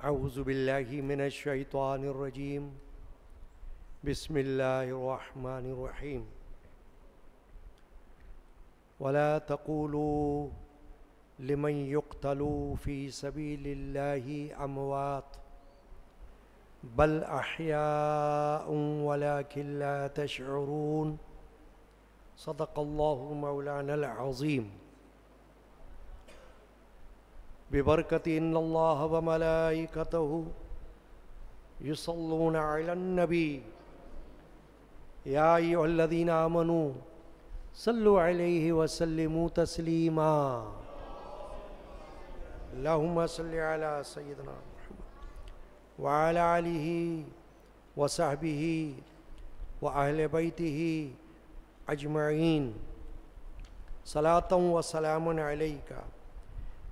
اعوذ باللہ من الشیطان الرجیم بسم اللہ الرحمن الرحیم ولا تقولوا لمن يقتل في سبيل الله اموات بل احیاء ولكن لا تشعرون صدق اللہ مولانا العظیم ببرکت ان اللہ وملائکتہ یصلون علی النبی یا ایھا الذین آمنوا صلوا علیہ وسلموا تسلیما اللہم صل علی سیدنا محمد وعلی آلہ وصحبہ واہل بیتہ اجمعین صلاۃ و سلام علیک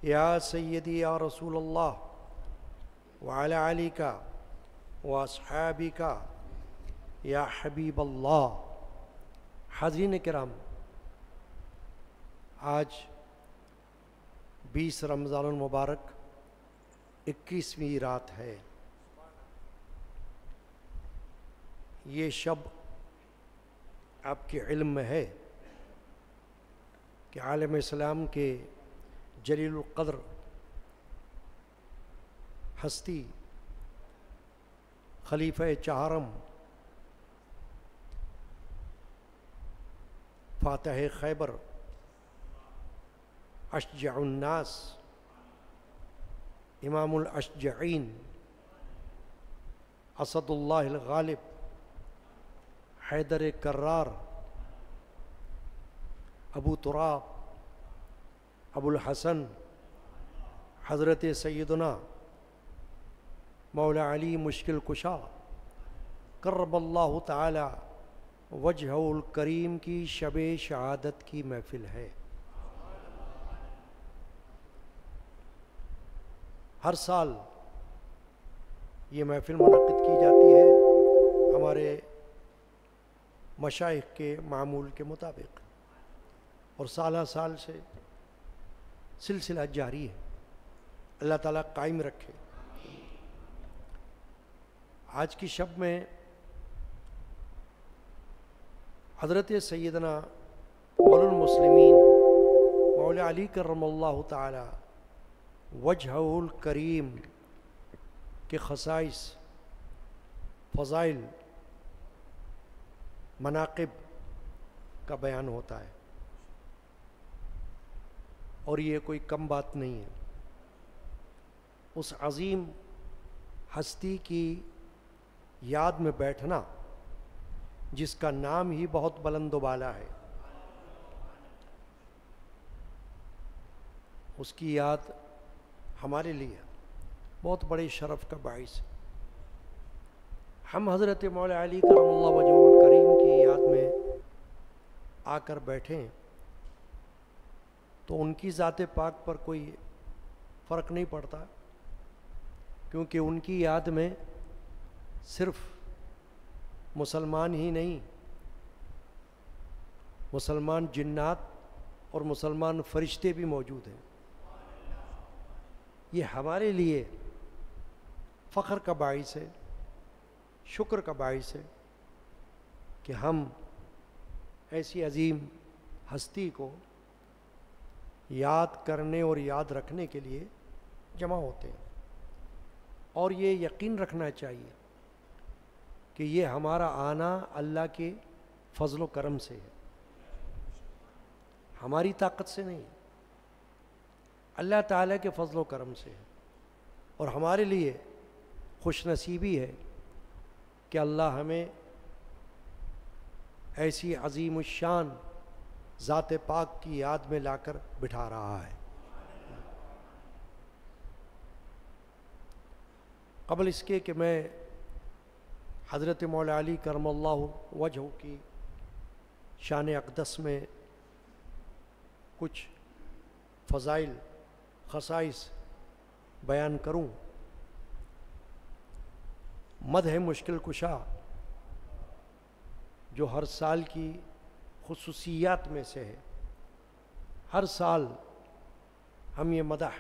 یا سیدی یا رسول اللہ وعلی آلک واصحابک یا حبیب اللہ۔ حاضرین کرام، آج 20 رمضان المبارک 21ویں رات ہے۔ یہ شب آپ کے علم میں ہے کہ عالم اسلام کے جلیل القدر ہستی خلیفہ چہارم فاتح خیبر اشجع الناس امام الاشجعین اسد اللہ الغالب حیدر کرار ابو تراب ابو الحسن حضرت سیدنا مولا علی مشکل کشا کرب اللہ تعالی وجہہ الکریم کی شب شہادت کی محفل ہے۔ ہر سال یہ محفل منعقد کی جاتی ہے ہمارے مشائخ کے معمول کے مطابق، اور سالہ سال سے سلسلہ جاری ہے، اللہ تعالیٰ قائم رکھے۔ آج کی شب میں حضرت سیدنا مولا المسلمین مولا علی کرم اللہ تعالی وجہہ الکریم کے خصائص، فضائل، مناقب کا بیان ہوتا ہے، اور یہ کوئی کم بات نہیں ہے۔ اس عظیم ہستی کی یاد میں بیٹھنا جس کا نام ہی بہت بلند و بالا ہے، اس کی یاد ہمارے لیے بہت بڑے شرف کا باعث ہے۔ ہم حضرت مولا علی کرم اللہ وجہہ الکریم کی یاد میں آ کر بیٹھیں تو ان کی ذات پاک پر کوئی فرق نہیں پڑتا، کیونکہ ان کی یاد میں صرف مسلمان ہی نہیں، مسلمان جنات اور مسلمان فرشتے بھی موجود ہیں۔ یہ ہمارے لیے فخر کا باعث ہے، شکر کا باعث ہے کہ ہم ایسی عظیم ہستی کو یاد کرنے اور یاد رکھنے کے لیے جمع ہوتے ہیں، اور یہ یقین رکھنا چاہیے کہ یہ ہمارا آنا اللہ کے فضل و کرم سے ہے، ہماری طاقت سے نہیں، اللہ تعالیٰ کے فضل و کرم سے ہے۔ اور ہمارے لیے خوش نصیبی ہے کہ اللہ ہمیں ایسی عظیم الشان ذات پاک کی یاد میں لا کر بٹھا رہا ہے۔ قبل اس کے کہ میں حضرت مولا علی کرم اللہ وجہہ کی شان اقدس میں کچھ فضائل، خصائص بیان کروں، مدح مشکل کشا جو ہر سال کی خصوصیات میں سے ہے، ہر سال ہم یہ مدح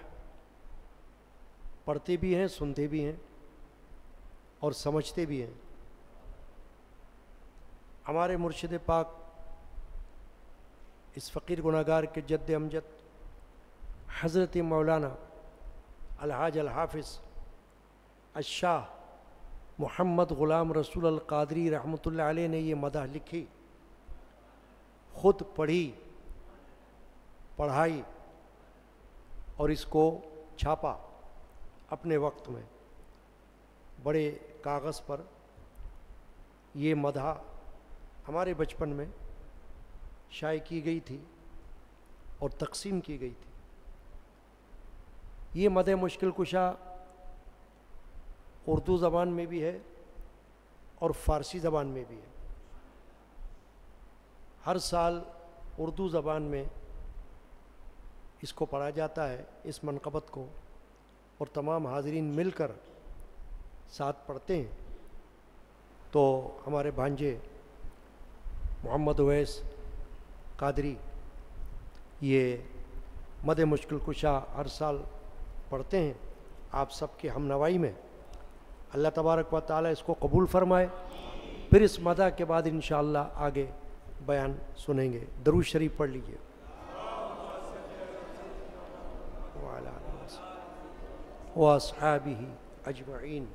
پڑھتے بھی ہیں، سنتے بھی ہیں اور سمجھتے بھی ہیں۔ ہمارے مرشد پاک اس فقیر گناہگار کے جد امجد حضرت مولانا الحاج الحافظ الشاہ محمد غلام رسول القادری رحمۃ اللہ علیہ نے یہ مدح لکھی، خود پڑھی، پڑھائی اور اس کو چھاپا اپنے وقت میں بڑے کاغذ پر۔ یہ مدح ہمارے بچپن میں شائع کی گئی تھی اور تقسیم کی گئی تھی۔ یہ مدح مشکل کشا اردو زبان میں بھی ہے اور فارسی زبان میں بھی ہے۔ ہر سال اردو زبان میں اس کو پڑھا جاتا ہے، اس منقبت کو، اور تمام حاضرین مل کر ساتھ پڑھتے ہیں۔ تو ہمارے بھانجے محمد اویس قادری یہ مدح مشکل کشا ہر سال پڑھتے ہیں آپ سب کے ہم نوائی میں۔ اللہ تبارک و تعالیٰ اس کو قبول فرمائے۔ پھر اس مدح کے بعد انشاءاللہ آگے بیان سنیں گے۔ درود شریف پڑھ لیجئے۔ وَأَصْحَابِهِ أَجْمَعِينَ۔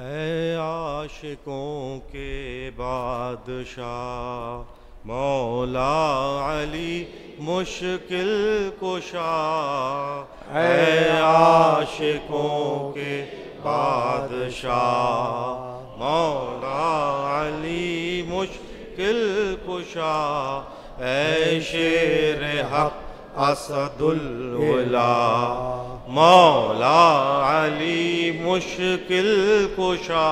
اے عاشقوں کے بادشاہ مولا علی مشکل کشا، اے عاشقوں کے بادشاہ مولا علی مشکل کشا، اے شیر حق اسد الولا مولا علی مشکل کشا،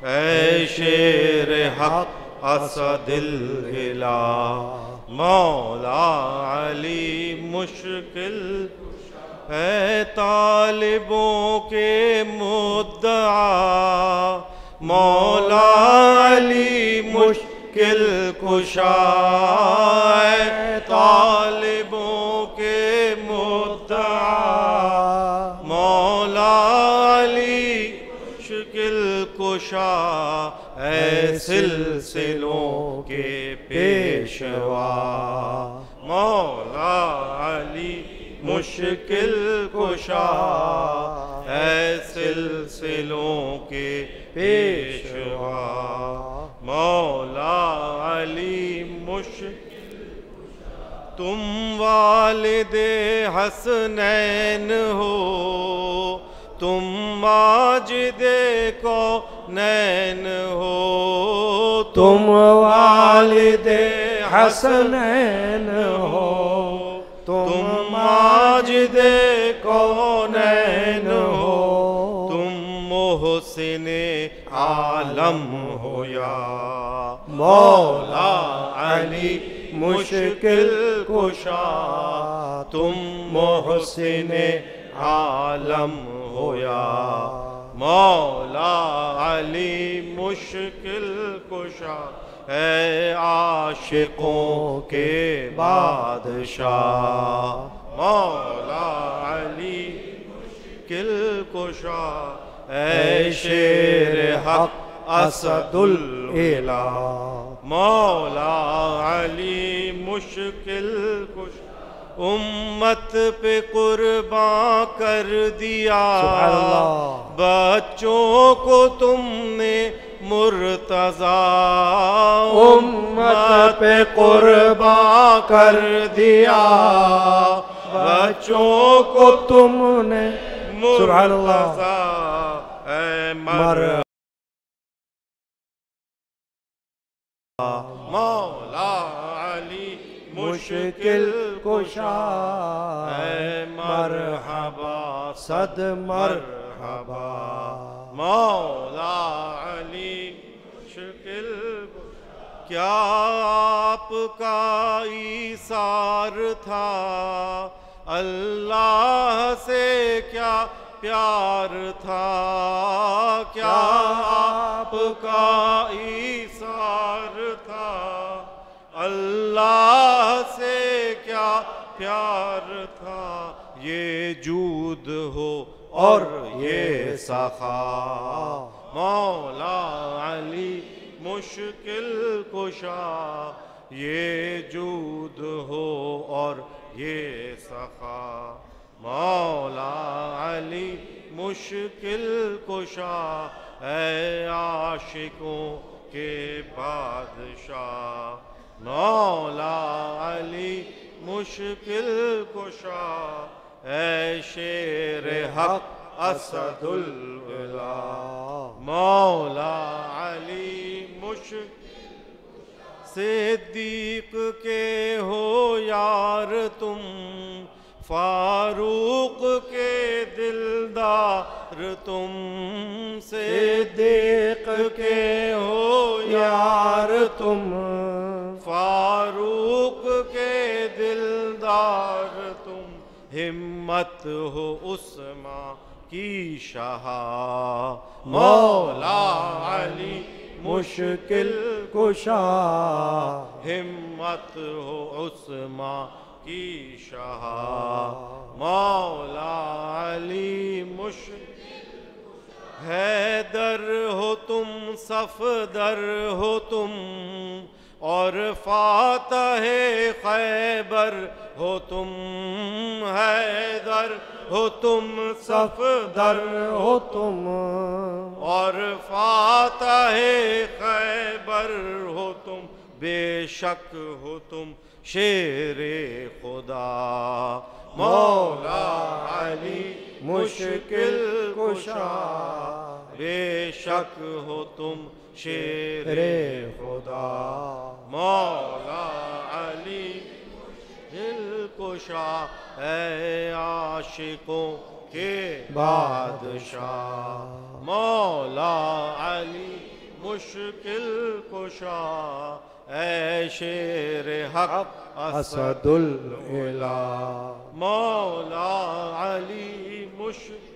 اے شیر حق اسد الولا مولا علی مشکل کشا، اے طالبوں کے مدعا مولا علی مشکل کشا، اے طالبوں کے مدعا مولا علی مشکل کشا، اے سلسلوں کے پیشوا مولا علی مشکل کشا، اے سلسلوں کے پیشوا مولا علی مشکل کشا۔ تم والد حسنین ہو، تم ماجد کونین ہو، تم والد حسنین ہو، تم ماجد کونین ہو، تم محسن عالم ہو یا مولا علی مشکل کشا، تم محسن عالم ہو یا مولا علی مشکل کشا، اے عاشقوں کے بادشاہ مولا علی مشکل کشا، اے شیر حق اسد الولا مولا علی مشکل کشا، امت پہ قرباں کر دیا بچوں کو تم نے مرتضیٰ، امت پہ قرباں کر دیا بچوں کو تم نے مرتضیٰ، اے مرحبا مولا علی مشکل کشا، اے مرحبا صد مرحبا مولا علی مشکل کشا۔ کیا آپ کا ایثار تھا اللہ سے، کیا پیار تھا، کیا آپ کا ایثار تھا اللہ سے، کیا پیار تھا، یہ جود ہو اور یہ سخا مولا علی مشکل کشا یہ جود ہو اور یہ سخا مولا علی مشکل کشا اے عاشقوں کے بادشاہ مولا علی مشکل کشا اے شیر حق اسد الولا مولا علی مشکل صدیق کے ہو یار تم فاروق کے دلدار تم صدیق کے ہو یار تم فاروق کے دلدار تم ہمت ہو عثمان کی شہا مولا علی مشکل کشا ہمت ہو عثمان کی شہا مولا علی مشکل حیدر ہو تم صفدر ہو تم اور فاتح خیبر ہو تم حیدر ہو تم صفدر ہو تم اور فاتح خیبر ہو تم بے شک ہو تم شیر خدا مولا علی مشکل کشا بے شک ہو تم شیر خدا مولا علی مشکل کشا اے عاشقوں کے بادشاہ مولا علی مشکل کشا اے شیر حق اسد الالہ مولا علی مشکل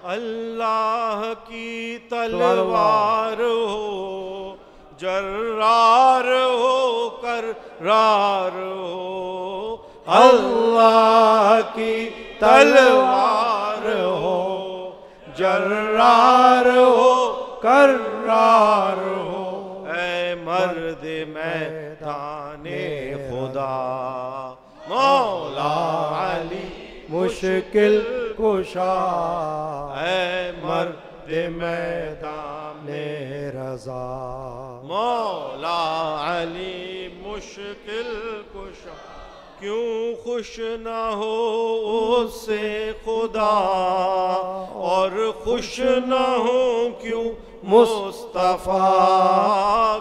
اللہ کی تلوار ہو جرار ہو کرار ہو اللہ کی تلوار ہو جرار ہو کرار ہو اے مرد میدان خدا مولا علی مشکل کشا اے مرد میدان رضا مولا علی مشکل کشا کیوں خوش نہ ہو اس سے خدا اور خوش نہ ہو کیوں مصطفیٰ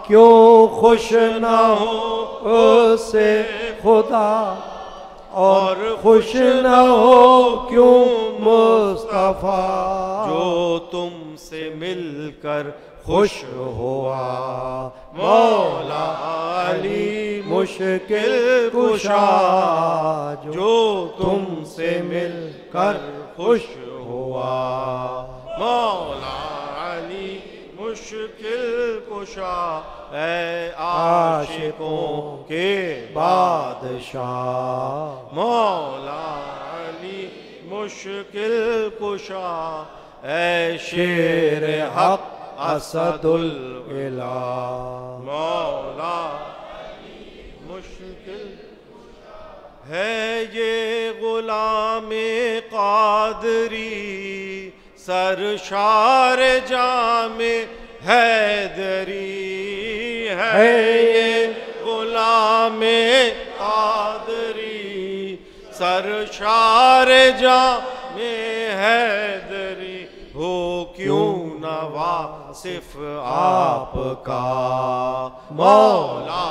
کیوں خوش نہ ہو اس سے خدا اور خوش نہ ہو کیوں مصطفیٰ جو تم سے مل کر خوش ہوا مولا علی مشکل کشا جو تم سے مل کر خوش ہوا مولا علی مشکل کشا اے عاشقوں کے بادشاہ مولا علی مشکل کشا اے شیر حق اسد الالہ مولا علی مشکل ہے یہ غلام قادری سرشار جام حیدری ہے یہ غلام قادری سرشار جام حیدری ہو کیوں نہ واصف آپ کا مولا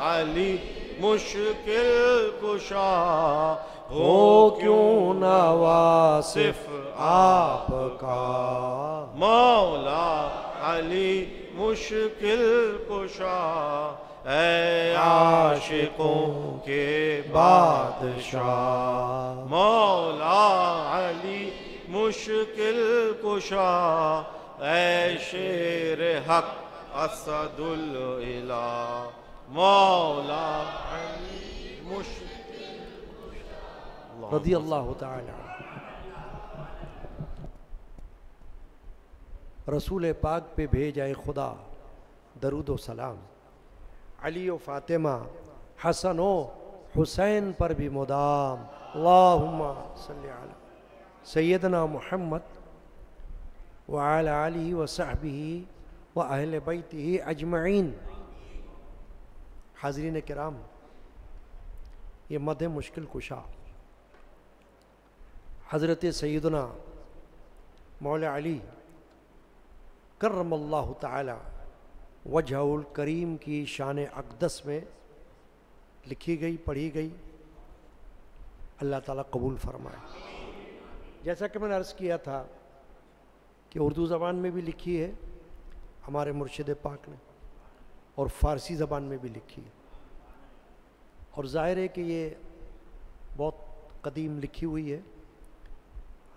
علی مشکل کشا ہو کیوں نہ واصف آپ کا مولا علی مشکل کشا اے عاشقوں کے بادشاہ مولا علی مشکل کشا اے شیر حق اسد الالہ مولا علی مشکل رضی اللہ تعالی عنہ۔ رسول پاک پہ بھیجائے خدا درود و سلام، علی و فاطمہ حسن و حسین پر بھی مدام، اللہم صلی علی سیدنا محمد وعلی آلہ وصحبہ واہل بیتہ اجمعین۔ حاضرین کرام، یہ مد مشکل کشا حضرت سیدنا مولا علی کرم اللہ تعالی وجہ الکریم کی شان اقدس میں لکھی گئی، پڑھی گئی، اللہ تعالیٰ قبول فرمائے۔ جیسا کہ میں نے عرض کیا تھا کہ اردو زبان میں بھی لکھی ہے ہمارے مرشد پاک نے، اور فارسی زبان میں بھی لکھی ہے، اور ظاہر ہے کہ یہ بہت قدیم لکھی ہوئی ہے،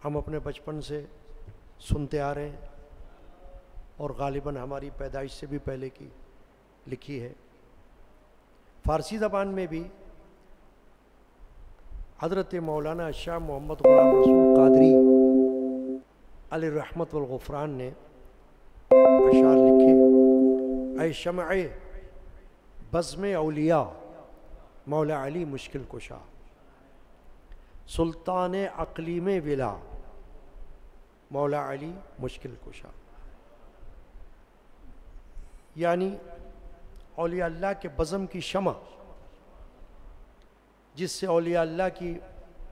ہم اپنے بچپن سے سنتے آ رہے ہیں، اور غالباً ہماری پیدائش سے بھی پہلے کی لکھی ہے۔ فارسی زبان میں بھی حضرت مولانا شاہ محمد غلام رسول قادری علیہ رحمت والغفران نے اشعار لکھے، اے شمع بزم اولیاء مولا علی مشکل کشا، سلطان اقلیم ولا مولا علی مشکل کشا۔ یعنی اولیاء اللہ کے بزم کی شمع جس سے اولیاء اللہ کی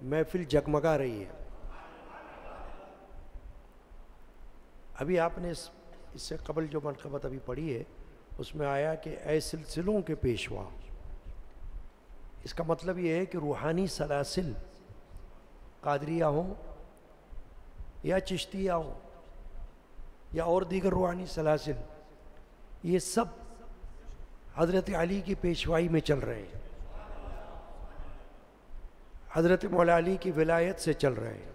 محفل جگمگا رہی ہے۔ ابھی آپ نے اس سے قبل جو منقبت ابھی پڑھی ہے اس میں آیا کہ اے سلسلوں کے پیشوا، اس کا مطلب یہ ہے کہ روحانی سلاسل قادریہ ہوں یا چشتیہ ہوں یا اور دیگر روحانی سلاسل، یہ سب حضرت علی کی پیشوائی میں چل رہے ہیں، حضرت مولا علی کی ولایت سے چل رہے ہیں۔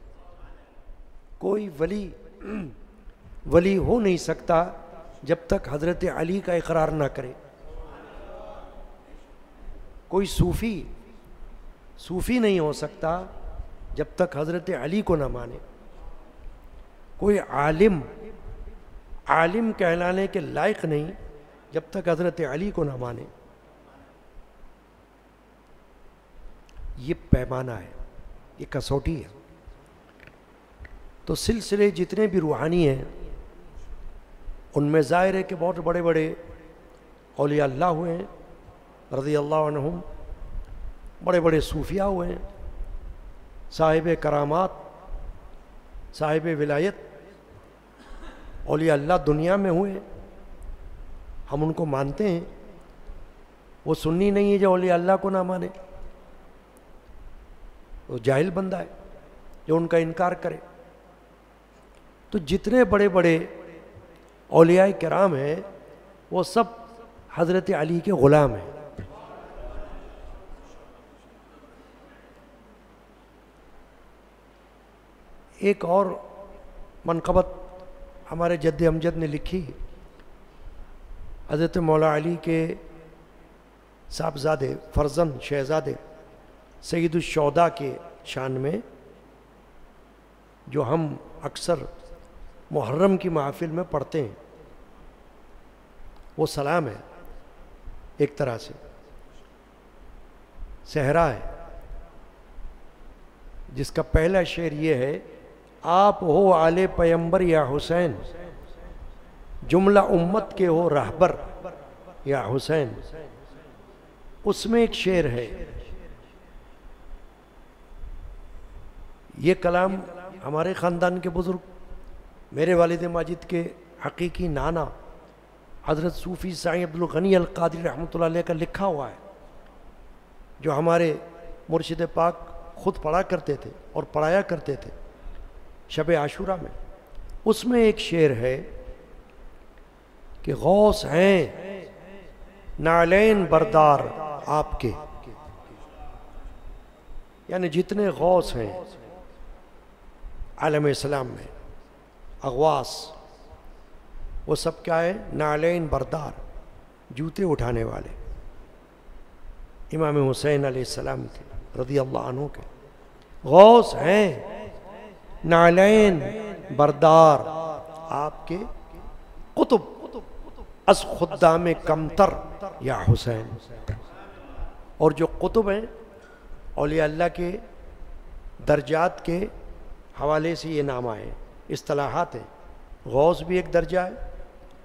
کوئی ولی ہو نہیں سکتا جب تک حضرت علی کا اقرار نہ کرے، کوئی صوفی نہیں ہو سکتا جب تک حضرت علی کو نہ مانے، کوئی عالم کہلانے کے لائق نہیں جب تک حضرت علی کو نہ مانے۔ یہ پیمانہ ہے، یہ کسوٹی ہے۔ تو سلسلے جتنے بھی روحانی ہیں ان میں ظاہر ہے کہ بہت بڑے بڑے اولیاء اللہ ہوئے ہیں رضی اللہ عنہم، بڑے بڑے صوفیاء ہوئے ہیں، صاحب کرامات، صاحب ولایت اولیاء اللہ دنیا میں ہوئے، ہم ان کو مانتے ہیں۔ وہ سنی نہیں ہے جو اولیاء اللہ کو نہ مانے، وہ جاہل بندہ ہے جو ان کا انکار کرے۔ تو جتنے بڑے بڑے اولیاء کرام ہیں وہ سب حضرت علی کے غلام ہیں۔ ایک اور منقبت ہمارے جد امجد نے لکھی، حضرت مولا علی کے صاحبزادے فرزند شہزادے سید الشہداء کے شان میں، جو ہم اکثر محرم کی محافل میں پڑھتے ہیں، وہ سلام ہے، ایک طرح سے صحرا ہے، جس کا پہلا شعر یہ ہے، آپ ہو آل پیمبر یا حسین، جملہ امت کے ہو رہبر یا حسین۔ اس میں ایک شعر ہے، یہ کلام ہمارے خاندان کے بزرگ، میرے والد ماجد کے حقیقی نانا حضرت صوفی سائیں عبدالغنی القادری رحمۃ اللہ علیہ کا لکھا ہوا ہے، جو ہمارے مرشد پاک خود پڑھا کرتے تھے اور پڑھایا کرتے تھے شب عاشورہ میں۔ اس میں ایک شعر ہے کہ غوث ہیں نعلین بردار آپ کے، یعنی جتنے غوث ہیں عالم اسلام میں، اغواث، وہ سب کیا ہے؟ نعلین بردار، جوتے اٹھانے والے، امام حسین علیہ السلام کے رضی اللہ عنہ کے۔ غوث ہیں نعلین بردار آپ کے قطب از خدام کمتر یا حسین. اور جو قطب ہیں اولیاء اللہ کے درجات کے حوالے سے یہ نام آئے اصطلاحات ہیں. غوث بھی ایک درجہ ہے،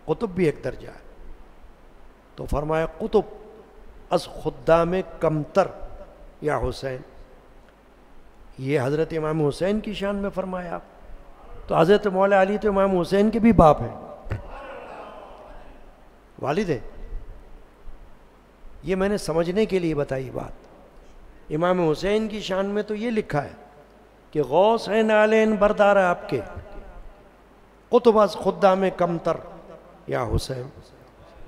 قطب بھی ایک درجہ ہے. تو فرمایا قطب از خدام کمتر یا حسین. یہ حضرت امام حسین کی شان میں فرمایا. تو حضرت مولا علی تو امام حسین کے بھی باپ ہیں، والد ہیں. یہ میں نے سمجھنے کے لیے بتائی بات. امام حسین کی شان میں تو یہ لکھا ہے کہ غوث ہیں نالین بردار آپ کے، قطب از خدام کمتر یا حسین.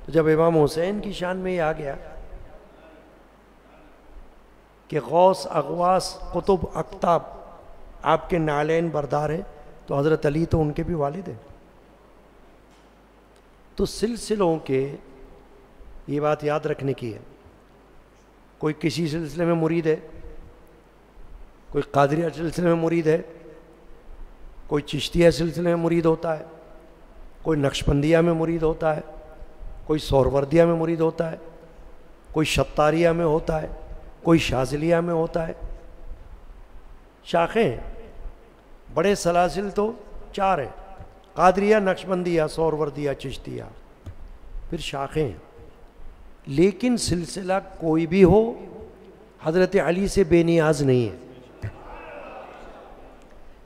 تو جب امام حسین کی شان میں یہ آ گیا کہ غوث اغواس قطب اقطاب آپ کے نالین بردار ہیں، تو حضرت علی تو ان کے بھی والد ہیں. تو سلسلوں کے یہ بات یاد رکھنے کی ہے. کوئی کسی سلسلے میں مرید ہے، کوئی قادریہ سلسلے میں مرید ہے، کوئی چشتیہ سلسلے میں مرید ہوتا ہے، کوئی نقشبندیہ میں مرید ہوتا ہے، کوئی سہروردیہ میں مرید ہوتا ہے، کوئی شطاریہ میں ہوتا ہے، کوئی شاذلیہ میں ہوتا ہے. شاخیں بڑے سلاسل تو 4 ہیں، قادریہ، نقشبندیہ، سہروردیہ، چشتیہ. پھر شاخیں ہیں. لیکن سلسلہ کوئی بھی ہو حضرت علی سے بے نیاز نہیں ہے.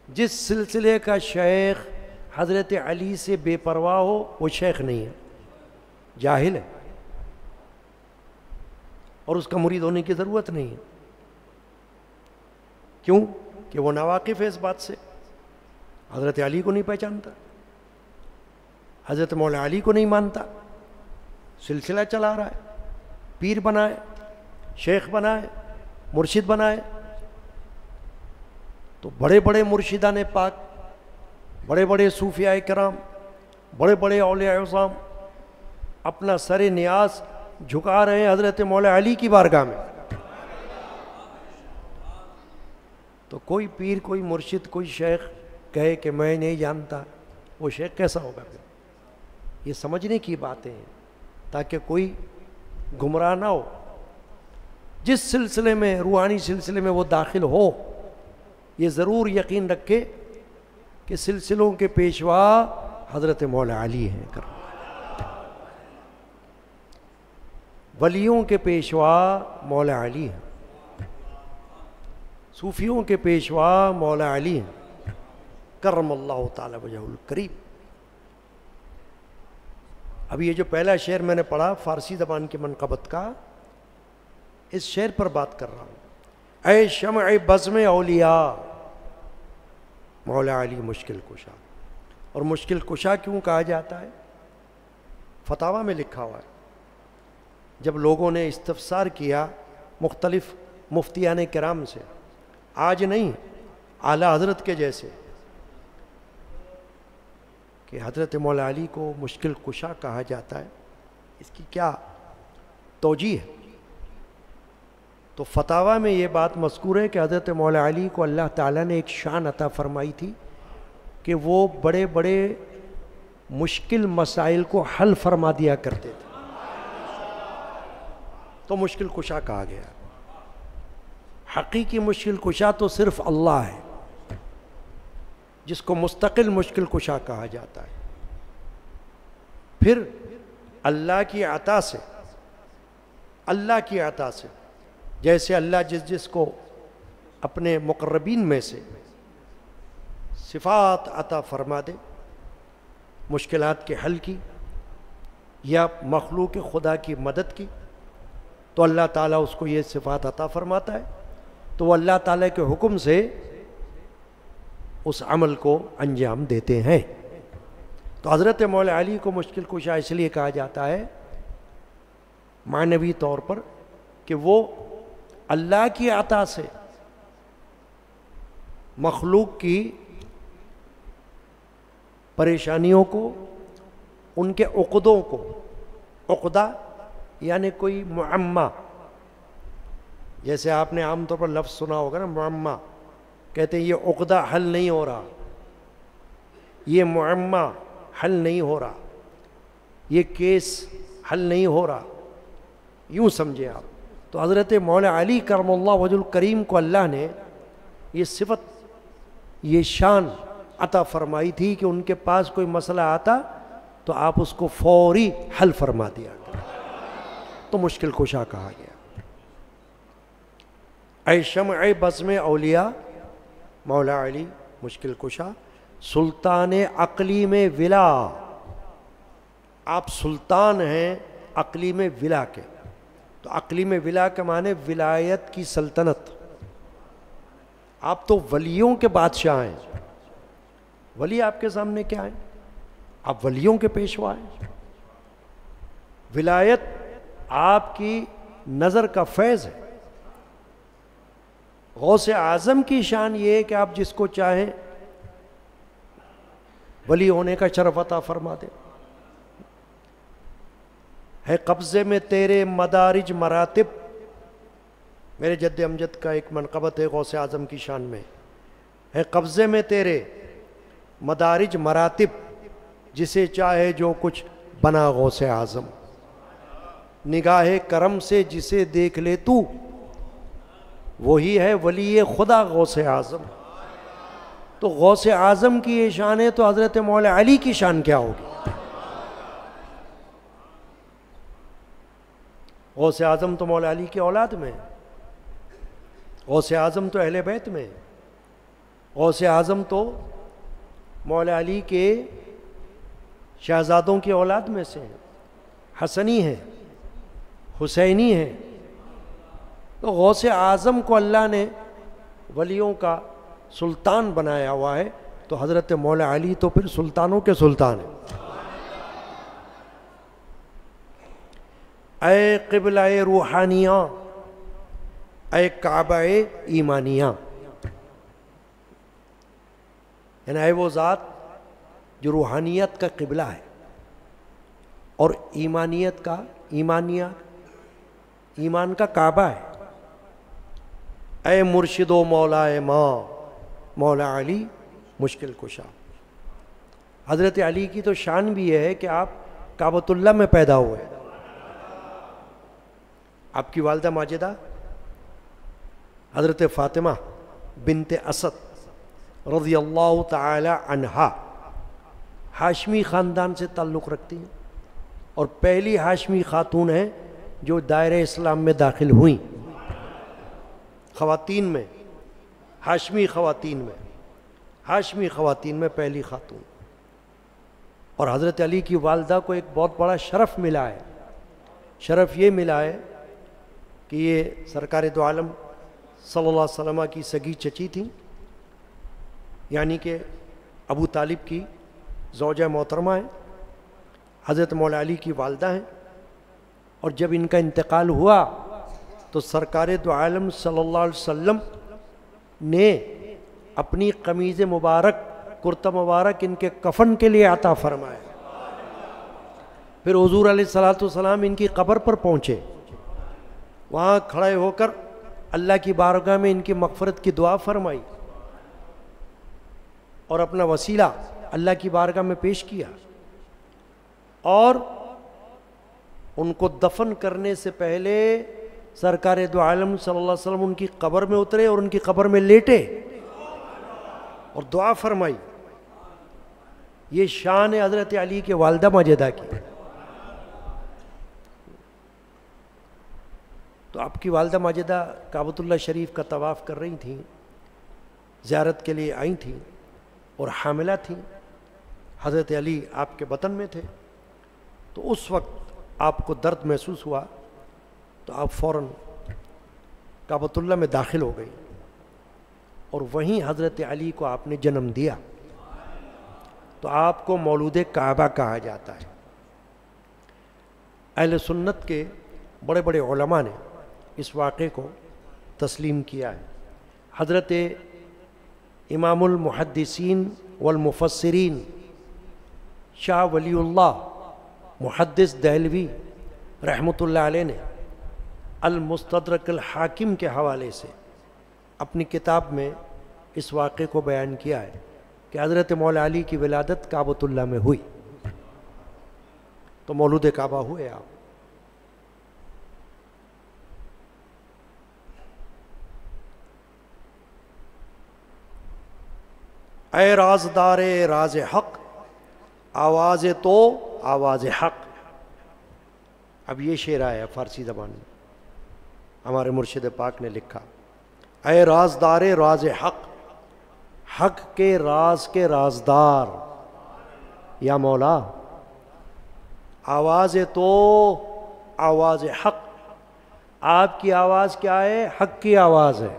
جس سلسلے کا شیخ حضرت علی سے بے پرواہ ہو وہ شیخ نہیں ہے، جاہل ہے، اور اس کا مرید ہونے کی ضرورت نہیں ہے. کیوں؟ کہ وہ ناواقف ہے اس بات سے، حضرت علی کو نہیں پہچانتا، حضرت مولا علی کو نہیں مانتا. سلسلہ چلا رہا ہے، پیر بنائے، شیخ بنائے، مرشد بنائے. تو بڑے بڑے مرشدان پاک، بڑے بڑے صوفیاء کرام، بڑے بڑے اولیاء عظام اپنا سر نیاز جھکا رہے ہیں حضرت مولا علی کی بارگاہ میں. تو کوئی پیر، کوئی مرشد، کوئی شیخ کہے کہ میں نہیں جانتا، وہ شیخ کیسا ہوگا؟ پھر یہ سمجھنے کی باتیں ہیں تاکہ کوئی گمراہ نہ ہو. جس سلسلے میں، روحانی سلسلے میں وہ داخل ہو، یہ ضرور یقین رکھے کہ سلسلوں کے پیشوا حضرت مولا علی ہیں. ولیوں کے پیشوا مولا علی ہیں، صوفیوں کے پیشوا مولا علی ہیں، کرم اللہ تعالی وجہہ الکریم. ابھی یہ جو پہلا شعر میں نے پڑھا فارسی زبان کی منقبت کا، اس شعر پر بات کر رہا ہوں. اے شمع بزم اولیاء، مولا علی مشکل کشا. اور مشکل کشا کیوں کہا جاتا ہے؟ فتاوی میں لکھا ہوا ہے. جب لوگوں نے استفسار کیا مختلف مفتیان کرام سے، آج نہیں، اعلیٰ حضرت کے جیسے، کہ حضرت مولا علی کو مشکل کشا کہا جاتا ہے، اس کی کیا توجیہ ہے؟ تو فتاوی میں یہ بات مذکور ہے کہ حضرت مولا علی کو اللہ تعالیٰ نے ایک شان عطا فرمائی تھی کہ وہ بڑے بڑے مشکل مسائل کو حل فرما دیا کرتے تھے، تو مشکل کشا کہا گیا. حقیقی مشکل کشا تو صرف اللہ ہے، جس کو مستقل مشکل کشا کہا جاتا ہے. پھر اللہ کی عطا سے، اللہ کی عطا سے، جیسے اللہ جس کو اپنے مقربین میں سے صفات عطا فرما دے مشکلات کے حل کی یا مخلوق خدا کی مدد کی، تو اللہ تعالیٰ اس کو یہ صفات عطا فرماتا ہے، تو وہ اللہ تعالیٰ کے حکم سے اس عمل کو انجام دیتے ہیں. تو حضرت مولا علی کو مشکل کشا اس لیے کہا جاتا ہے معنوی طور پر کہ وہ اللہ کی عطا سے مخلوق کی پریشانیوں کو، ان کے عقدوں کو، عقدہ یعنی کوئی معمہ، جیسے آپ نے عام طور پر لفظ سنا ہوگا نا معمہ، کہتے ہیں یہ عقدہ حل نہیں ہو رہا، یہ معمہ حل نہیں ہو رہا، یہ کیس حل نہیں ہو رہا، یوں سمجھے آپ۔ تو حضرت مولا علی کرم اللہ وجہ الکریم کو اللہ نے یہ صفت، یہ شان عطا فرمائی تھی کہ ان کے پاس کوئی مسئلہ آتا تو آپ اس کو فوری حل فرما دیا کریں، تو مشکل کشا کہا گیا۔ اے شمع بزم اولیاء، مولا علی مشکل کشا، سلطان عقلی میں ولا، آپ سلطان ہیں عقلی میں ولا کے۔ تو عقلی میں ولا کے معنی ولایت کی سلطنت، آپ تو ولیوں کے بادشاہ ہیں۔ ولی آپ کے سامنے کیا ہیں؟ آپ ولیوں کے پیشوا ہیں۔ ولایت آپ کی نظر کا فیض ہے۔ غوث اعظم کی شان یہ ہے کہ آپ جس کو چاہیں ولی ہونے کا شرف عطا فرما دیں۔ ہے قبضے میں تیرے مدارج مراتب، میرے جد امجد کا ایک منقبت ہے غوث اعظم کی شان میں، ہے قبضے میں تیرے مدارج مراتب، جسے چاہے جو کچھ بنا غوث اعظم، نگاہ کرم سے جسے دیکھ لے تو، وہی ہے ولی خدا غوث اعظم۔ تو غوث اعظم کی یہ شان ہے، تو حضرت مولا علی کی شان کیا ہوگی؟ غوث اعظم تو مولا علی کی اولاد میں، غوث اعظم تو اہل بیت میں، غوث اعظم تو مولا علی کے شہزادوں کی اولاد میں سے ہیں، حسنی ہیں، حسینی ہیں۔ تو غوث اعظم کو اللہ نے ولیوں کا سلطان بنایا ہوا ہے، تو حضرت مولا علی تو پھر سلطانوں کے سلطان ہیں۔ اے قبلہ روحانیہ، اے کعبہ ایمانیہ، یعنی اے وہ ذات جو روحانیت کا قبلہ ہے اور ایمانیت کا ایمان کا کعبہ ہے۔ اے مرشد و مولا ماں، مولا علی مشکل کشا۔ حضرت علی کی تو شان بھی یہ ہے کہ آپ کعبۃ اللہ میں پیدا ہوئے۔ آپ کی والدہ ماجدہ حضرت فاطمہ بنت اسد رضی اللہ تعالی عنہا ہاشمی خاندان سے تعلق رکھتی ہیں، اور پہلی ہاشمی خاتون ہیں جو دائرہ اسلام میں داخل ہوئیں، خواتین میں، ہاشمی خواتین میں پہلی خاتون۔ اور حضرت علی کی والدہ کو ایک بہت بڑا شرف ملا ہے، شرف یہ ملا ہے کہ یہ سرکار دو عالم صلی اللہ علیہ وسلم کی سگی چچی تھیں، یعنی کہ ابو طالب کی زوجہ محترمہ ہیں، حضرت مولا علی کی والدہ ہیں۔ اور جب ان کا انتقال ہوا تو سرکار دو عالم صلی اللہ علیہ وسلم نے اپنی قمیض مبارک، کرتا مبارک ان کے کفن کے لیے عطا فرمایا۔ پھر حضور علیہ الصلوۃ والسلام ان کی قبر پر پہنچے، وہاں کھڑے ہو کر اللہ کی بارگاہ میں ان کی مغفرت کی دعا فرمائی اور اپنا وسیلہ اللہ کی بارگاہ میں پیش کیا، اور ان کو دفن کرنے سے پہلے سرکار دو عالم صلی اللہ علیہ وسلم ان کی قبر میں اترے اور ان کی قبر میں لیٹے اور دعا فرمائی۔ یہ شان ہے حضرت علی کے والدہ ماجدہ کی۔ تو آپ کی والدہ ماجدہ کعبۃ اللہ شریف کا طواف کر رہی تھیں، زیارت کے لیے آئی تھیں اور حاملہ تھیں۔ حضرت علی آپ کے بطن میں تھے، تو اس وقت آپ کو درد محسوس ہوا تو آپ فوراً کعبۃ اللہ میں داخل ہو گئی، اور وہیں حضرت علی کو آپ نے جنم دیا، تو آپ کو مولود کعبہ کہا جاتا ہے۔ اہل سنت کے بڑے بڑے علماء نے اس واقعے کو تسلیم کیا ہے۔ حضرت امام المحدثین والمفسرین شاہ ولی اللہ محدث دہلوی رحمۃ اللہ علیہ نے المستدرک الحاکم کے حوالے سے اپنی کتاب میں اس واقعے کو بیان کیا ہے کہ حضرت مولا علی کی ولادت کعبۃ اللہ میں ہوئی، تو مولود کعبہ ہوئے آپ۔ اے رازدار راز حق، آواز تو آواز حق۔ اب یہ شعر آیا فارسی زبان میں، ہمارے مرشد پاک نے لکھا، اے رازدار راز حق، حق کے راز کے رازدار یا مولا، آواز تو آواز حق، آپ کی آواز کیا ہے؟ حق کی آواز ہے۔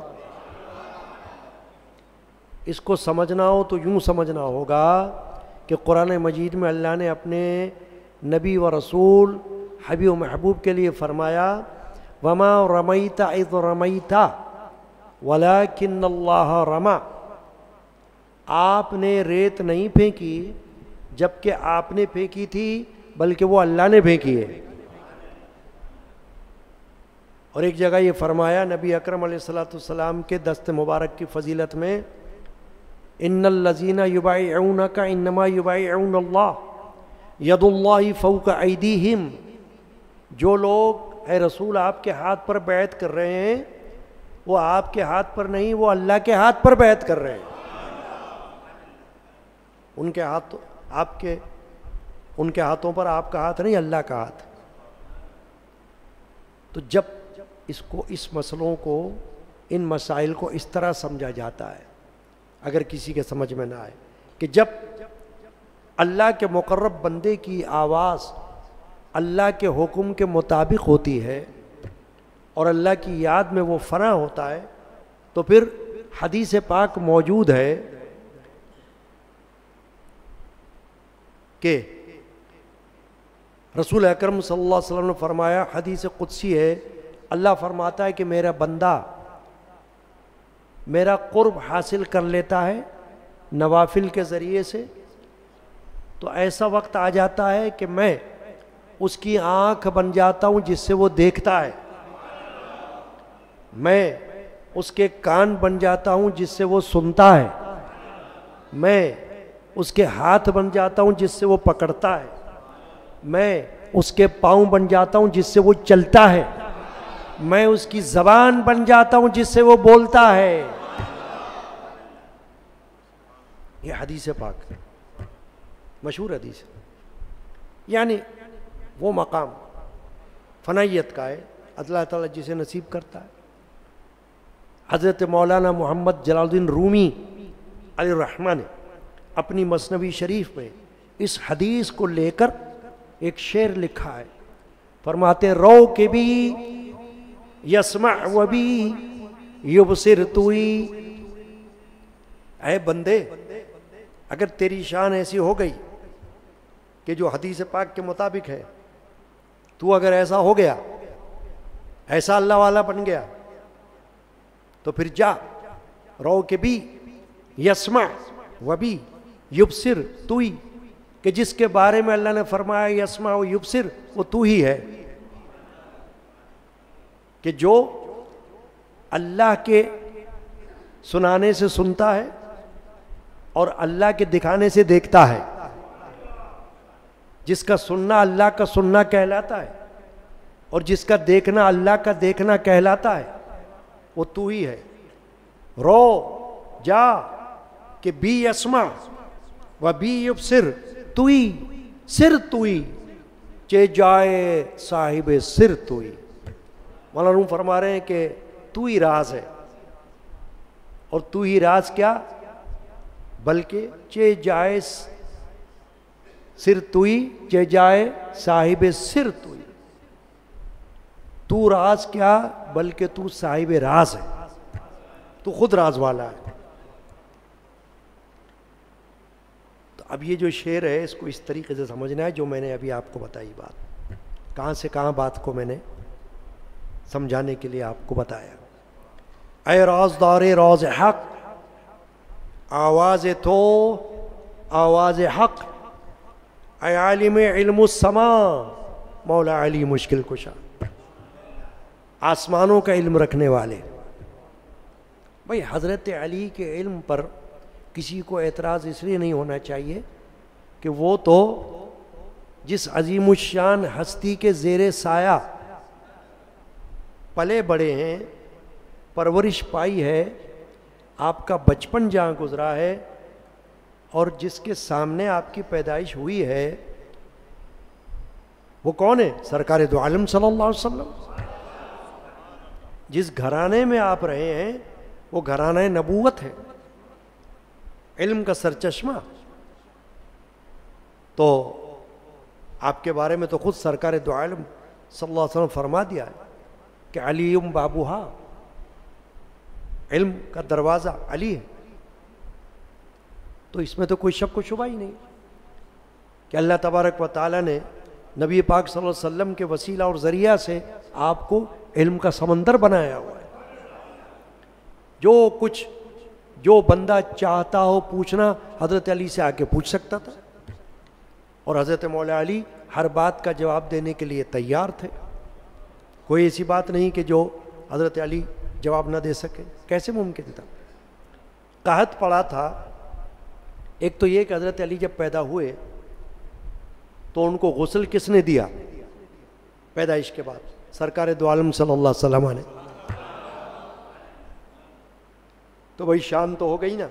اس کو سمجھنا ہو تو یوں سمجھنا ہوگا کہ قرآن مجید میں اللہ نے اپنے نبی و رسول حبیب و محبوب کے لیے فرمایا، وما رمیت اذ رمیت ولکن اللہ رمی، آپ نے ریت نہیں پھینکی جبکہ آپ نے پھینکی تھی، بلکہ وہ اللہ نے پھینکی ہے۔ اور ایک جگہ یہ فرمایا نبی اکرم علیہ السلام کے دست مبارک کی فضیلت میں، ان الذین یبایعونک انما یبایعون اللہ ید اللہ فوق ایدیہم، جو لوگ اے رسول آپ کے ہاتھ پر بیعت کر رہے ہیں، وہ آپ کے ہاتھ پر نہیں، وہ اللہ کے ہاتھ پر بیعت کر رہے ہیں۔ ان کے ہاتھ آپ کے، ان کے ہاتھوں پر آپ کا ہاتھ نہیں، اللہ کا ہاتھ۔ تو جب اس کو، اس مسئلوں کو، ان مسائل کو اس طرح سمجھا جاتا ہے، اگر کسی کے سمجھ میں نہ آئے کہ جب اللہ کے مقرب بندے کی آواز اللہ کے حکم کے مطابق ہوتی ہے اور اللہ کی یاد میں وہ فنا ہوتا ہے، تو پھر حدیث پاک موجود ہے کہ رسول اکرم صلی اللہ علیہ وسلم نے فرمایا، حدیث قدسی ہے، اللہ فرماتا ہے کہ میرا بندہ میرا قرب حاصل کر لیتا ہے نوافل کے ذریعے سے، تو ایسا وقت آ جاتا ہے کہ میں اس کی آنکھ بن جاتا ہوں جس سے وہ دیکھتا ہے، میں اس کے کان بن جاتا ہوں جس سے وہ سنتا ہے، میں اس کے ہاتھ بن جاتا ہوں جس سے وہ پکڑتا ہے، میں اس کے پاؤں بن جاتا ہوں جس سے وہ چلتا ہے، میں اس کی زبان بن جاتا ہوں جس سے وہ بولتا ہے۔ یہ حدیث پاک مشہور حدیث ہے، یعنی وہ مقام فنائیت کا ہے، اللہ تعالیٰ جسے نصیب کرتا ہے۔ حضرت مولانا محمد جلال الدین رومی علیہ الرحمہ نے اپنی مثنوی شریف میں اس حدیث کو لے کر ایک شعر لکھا ہے، فرماتے ہیں، رو کے بھی یسمع و بھی یبصر توئی، اے بندے اگر تیری شان ایسی ہو گئی کہ جو حدیث پاک کے مطابق ہے، تو اگر ایسا ہو گیا، ایسا اللہ والا بن گیا، تو پھر جا، رو کے بھی یسمع و بھی یبصر توئی، کہ جس کے بارے میں اللہ نے فرمایا یسمع و یبصر، وہ تو ہی ہے، کہ جو اللہ کے سنانے سے سنتا ہے اور اللہ کے دکھانے سے دیکھتا ہے، جس کا سننا اللہ کا سننا کہلاتا ہے اور جس کا دیکھنا اللہ کا دیکھنا کہلاتا ہے، وہ تو ہی ہے۔ رو جا کہ بی یسمع و بی یبصر توئی، سر توئی چے جائے صاحب سر توئی۔ مولانا روم فرما رہے ہیں کہ تو ہی راز ہے، اور تو ہی راز کیا، بلکہ چے جائے سر توئی چے جائے صاحب سر توئی، تو راز کیا بلکہ تو صاحب راز ہے، تو خود راز والا ہے۔ تو اب یہ جو شعر ہے اس کو اس طریقے سے سمجھنا ہے جو میں نے ابھی آپ کو بتائی بات، کہاں سے کہاں بات کو میں نے سمجھانے کے لیے آپ کو بتایا۔ اے رازدار راز حق، آواز تو آواز حق، اے عالم علم السماء، مولا علی مشکل کشا، آسمانوں کا علم رکھنے والے، بھائی حضرت علی کے علم پر کسی کو اعتراض اس لیے نہیں ہونا چاہیے کہ وہ تو جس عظیم الشان ہستی کے زیر سایہ پلے بڑے ہیں، پرورش پائی ہے، آپ کا بچپن جہاں گزرا ہے، اور جس کے سامنے آپ کی پیدائش ہوئی ہے، وہ کون ہے؟ سرکار دو عالم صلی اللہ علیہ وسلم۔ جس گھرانے میں آپ رہے ہیں وہ گھرانہ نبوت ہے، علم کا سرچشمہ۔ تو آپ کے بارے میں تو خود سرکار دو عالم صلی اللہ علیہ وسلم فرما دیا ہے کہ علی بابوہا، علم کا دروازہ علی ہے۔ تو اس میں تو کوئی شک و شبہ ہی نہیں کہ اللہ تبارک و تعالیٰ نے نبی پاک صلی اللہ علیہ وسلم کے وسیلہ اور ذریعہ سے آپ کو علم کا سمندر بنایا ہوا ہے۔ جو کچھ جو بندہ چاہتا ہو پوچھنا حضرت علی سے آ کے پوچھ سکتا تھا، اور حضرت مولا علی ہر بات کا جواب دینے کے لیے تیار تھے۔ کوئی ایسی بات نہیں کہ جو حضرت علی جواب نہ دے سکے، کیسے ممکن تھا؟ قحط پڑا تھا۔ ایک تو یہ کہ حضرت علی جب پیدا ہوئے تو ان کو غسل کس نے دیا پیدائش کے بعد؟ سرکار دو عالم صلی اللہ علیہ وسلم نے۔ تو بھائی شان تو ہو گئی نا۔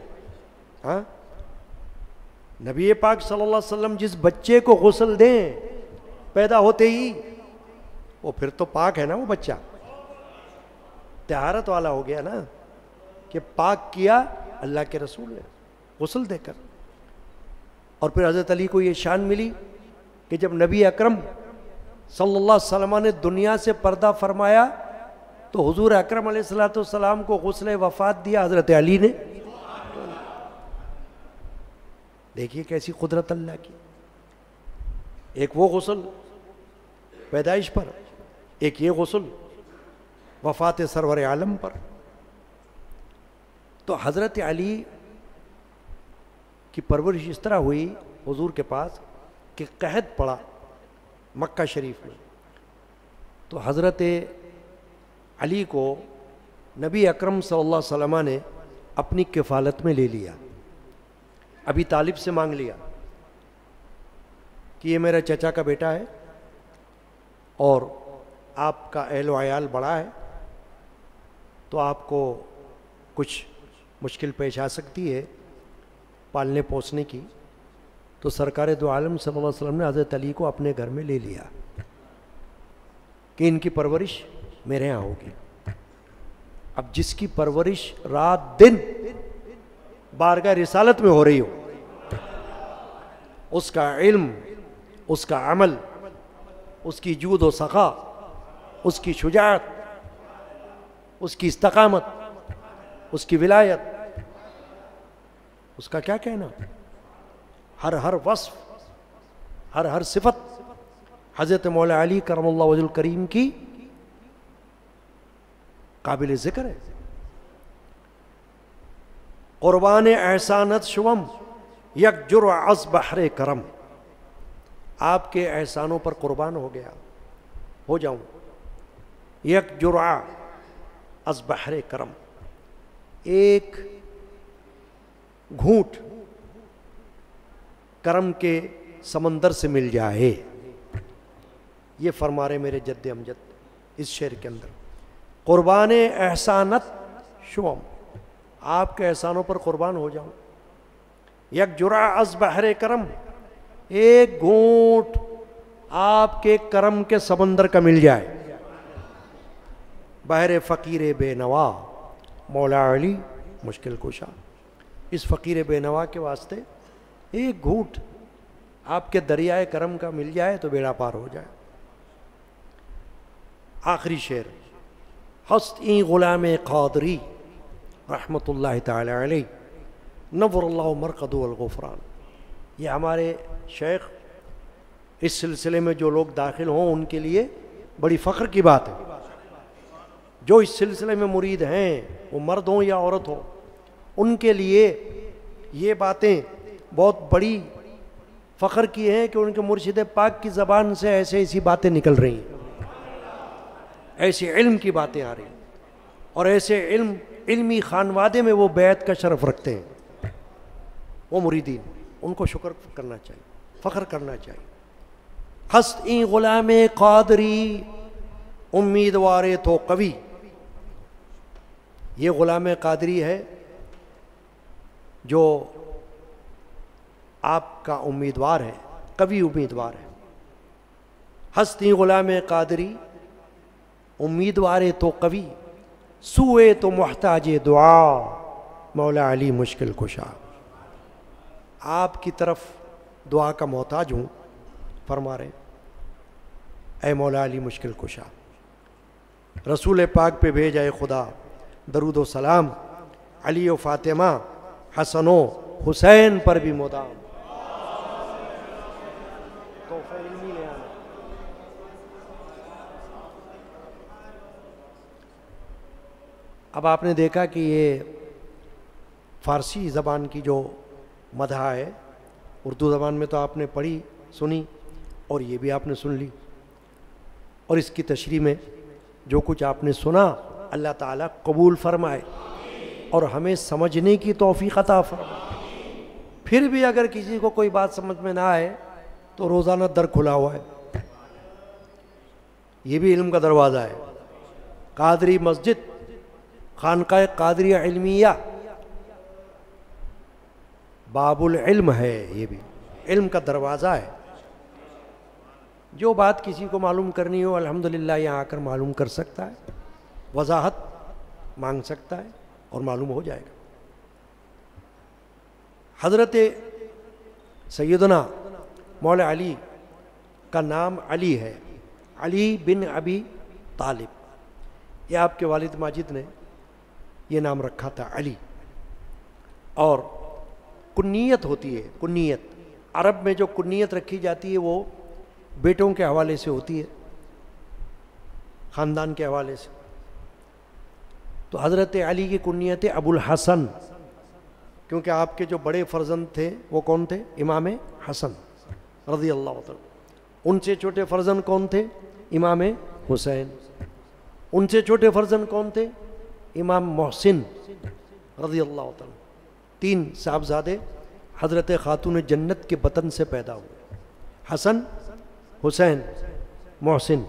ہاں، نبی پاک صلی اللہ علیہ وسلم جس بچے کو غسل دیں پیدا ہوتے ہی، وہ پھر تو پاک ہے نا، وہ بچہ طہارت والا ہو گیا نا، کہ پاک کیا اللہ کے رسول نے غسل دے کر۔ اور پھر حضرت علی کو یہ شان ملی کہ جب نبی اکرم صلی اللہ علیہ وسلم نے دنیا سے پردہ فرمایا تو حضور اکرم علیہ الصلوۃ والسلام کو غسل وفات دیا حضرت علی نے۔ دیکھیے کیسی قدرت اللہ کی، ایک وہ غسل پیدائش پر، ایک یہ غسل وفات سرور عالم پر۔ تو حضرت علی کی پرورش اس طرح ہوئی حضور کے پاس کہ قحط پڑا مکہ شریف میں، تو حضرت علی کو نبی اکرم صلی اللہ علیہ وسلم نے اپنی کفالت میں لے لیا، ابی طالب سے مانگ لیا کہ یہ میرا چچا کا بیٹا ہے اور آپ کا اہل و عیال بڑا ہے، تو آپ کو کچھ مشکل پیش آ سکتی ہے پالنے پوسنے کی۔ تو سرکار دو عالم صلی اللہ علیہ وسلم نے حضرت علی کو اپنے گھر میں لے لیا کہ ان کی پرورش میرے ہاں ہوگی۔ اب جس کی پرورش رات دن بارگاہ رسالت میں ہو رہی ہو، اس کا علم، اس کا عمل، اس کی جود و سخا، اس کی شجاعت، اس کی استقامت، اس کی ولایت، اس کا کیا کہنا، ہر وصف، ہر صفت حضرت مولا علی کرم اللہ وجہ الکریم کی قابل ذکر ہے۔ قربان احسانت شوم یک جرع از بحر کرم، آپ کے احسانوں پر قربان ہو جاؤں، یک جرع از بحر کرم، ایک گھونٹ کرم کے سمندر سے مل جائے۔ یہ فرما رہے میرے جد امجد اس شعر کے اندر، قربان احسانت شوم، آپ کے احسانوں پر قربان ہو جاؤں، یک جرع از بحر کرم، ایک گھونٹ آپ کے کرم کے سمندر کا مل جائے۔ بحر فقیر بے نوا مولا علی مشکل کشا، اس فقیر بے نوا کے واسطے ایک گھونٹ آپ کے دریائے کرم کا مل جائے تو بیڑا پار ہو جائے۔ آخری شعر، ہست این غلام قادری رحمۃ اللہ تعالی علیہ نور اللہ مرقد والغفران، یہ ہمارے شیخ، اس سلسلے میں جو لوگ داخل ہوں ان کے لیے بڑی فخر کی بات ہے۔ جو اس سلسلے میں مرید ہیں، وہ مرد ہوں یا عورت ہوں، ان کے لیے یہ باتیں بہت بڑی فخر کی ہیں کہ ان کے مرشد پاک کی زبان سے ایسی باتیں نکل رہی ہیں، ایسے علم کی باتیں آ رہی ہیں، اور ایسے علم علمی خانوادے میں وہ بیعت کا شرف رکھتے ہیں، وہ مریدین، ان کو شکر کرنا چاہیے، فخر کرنا چاہیے۔ ہست این غلام قادری امیدوار تو قوی، یہ غلام قادری ہے جو آپ کا امیدوار ہے، قوی امیدوار ہے۔ ہستی غلام قادری امیدوار تو قوی، سوئے تو محتاج دعا، مولا علی مشکل کشا۔ آپ کی طرف دعا کا محتاج ہوں، فرما رہے ہیں اے مولا علی مشکل کشا۔ رسول پاک پہ بھیجائے خدا درود و سلام، علی و فاطمہ حسن و حسین پر بھی مدام۔ اب آپ نے دیکھا کہ یہ فارسی زبان کی جو مدح ہے، اردو زبان میں تو آپ نے پڑھی سنی اور یہ بھی آپ نے سن لی، اور اس کی تشریح میں جو کچھ آپ نے سنا اللہ تعالیٰ قبول فرمائے اور ہمیں سمجھنے کی توفیق عطا فرمائے۔ پھر بھی اگر کسی کو کوئی بات سمجھ میں نہ آئے تو روزانہ در کھلا ہوا ہے، یہ بھی علم کا دروازہ ہے۔ قادری مسجد، خانقاہ قادریہ علمیہ باب العلم ہے، یہ بھی علم کا دروازہ ہے۔ جو بات کسی کو معلوم کرنی ہو الحمدللہ یہاں آ کر معلوم کر سکتا ہے، وضاحت مانگ سکتا ہے اور معلوم ہو جائے گا۔ حضرت سیدنا مولا علی کا نام علی ہے، علی بن ابی طالب، یہ آپ کے والد ماجد نے یہ نام رکھا تھا علی۔ اور کنیت ہوتی ہے، کنیت عرب میں جو کنیت رکھی جاتی ہے وہ بیٹوں کے حوالے سے ہوتی ہے، خاندان کے حوالے سے۔ تو حضرت علی کی کنیت ابو الحسن، کیونکہ آپ کے جو بڑے فرزند تھے وہ کون تھے؟ امام حسن رضی اللہ عنہ۔ ان سے چھوٹے فرزند کون تھے؟ امام حسین۔ ان سے چھوٹے فرزند کون تھے؟ امام محسن رضی اللہ عنہ۔ تین صاحبزادے حضرت خاتون جنت کے بطن سے پیدا ہوئے، حسن، حسین، محسن۔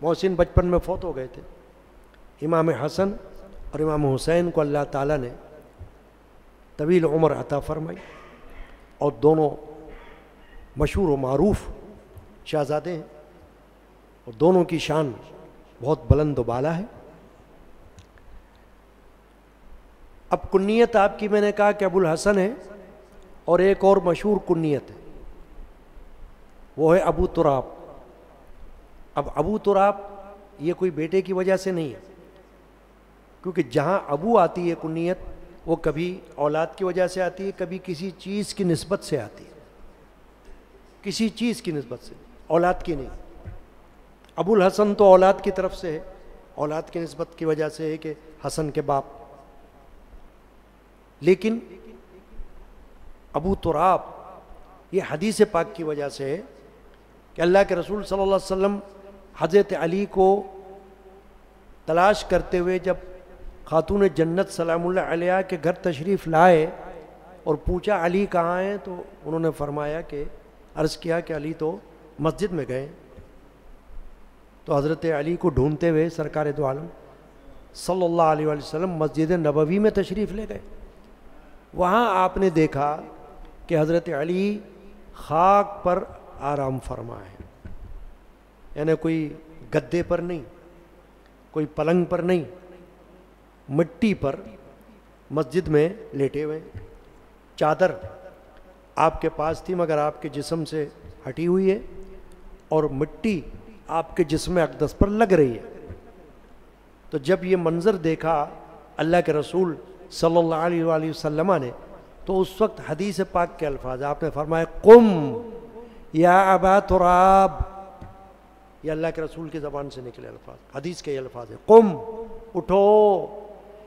محسن بچپن میں فوت ہو گئے تھے۔ امام حسن اور امام حسین کو اللہ تعالیٰ نے طویل عمر عطا فرمائی، اور دونوں مشہور و معروف شہزادے ہیں، اور دونوں کی شان بہت بلند و بالا ہے۔ اب کنیت آپ کی میں نے کہا کہ ابو الحسن ہے، اور ایک اور مشہور کنیت ہے، وہ ہے ابو تراب۔ اب ابو تراب یہ کوئی بیٹے کی وجہ سے نہیں ہے، کیونکہ جہاں ابو آتی ہے کنیت وہ کبھی اولاد کی وجہ سے آتی ہے، کبھی کسی چیز کی نسبت سے آتی ہے، کسی چیز کی نسبت سے، اولاد کی نہیں۔ ابو الحسن تو اولاد کی طرف سے ہے، اولاد کی نسبت کی وجہ سے ہے کہ حسن کے باپ۔ لیکن ابو تراب یہ حدیث پاک کی وجہ سے ہے کہ اللہ کے رسول صلی اللہ علیہ وسلم حضرت علی کو تلاش کرتے ہوئے جب خاتون جنت سلام اللہ علیہ کے گھر تشریف لائے اور پوچھا علی کہاں ہیں، تو انہوں نے فرمایا کہ عرض کیا کہ علی تو مسجد میں گئے۔ تو حضرت علی کو ڈھونڈتے ہوئے سرکار دو عالم صلی اللہ علیہ وسلم مسجد نبوی میں تشریف لے گئے۔ وہاں آپ نے دیکھا کہ حضرت علی خاک پر آرام فرما ہے، یعنی کوئی گدے پر نہیں، کوئی پلنگ پر نہیں، مٹی پر مسجد میں لیٹے ہوئے۔ چادر آپ کے پاس تھی مگر آپ کے جسم سے ہٹی ہوئی ہے، اور مٹی آپ کے جسم اقدس پر لگ رہی ہے۔ تو جب یہ منظر دیکھا اللہ کے رسول صلی اللہ علیہ وآلہ وسلم نے، تو اس وقت حدیث پاک کے الفاظ آپ نے فرمایا قم یا ابا تراب، یہ اللہ کے رسول کی زبان سے نکلے الفاظ، حدیث کے یہ الفاظ ہیں، قم، اٹھو،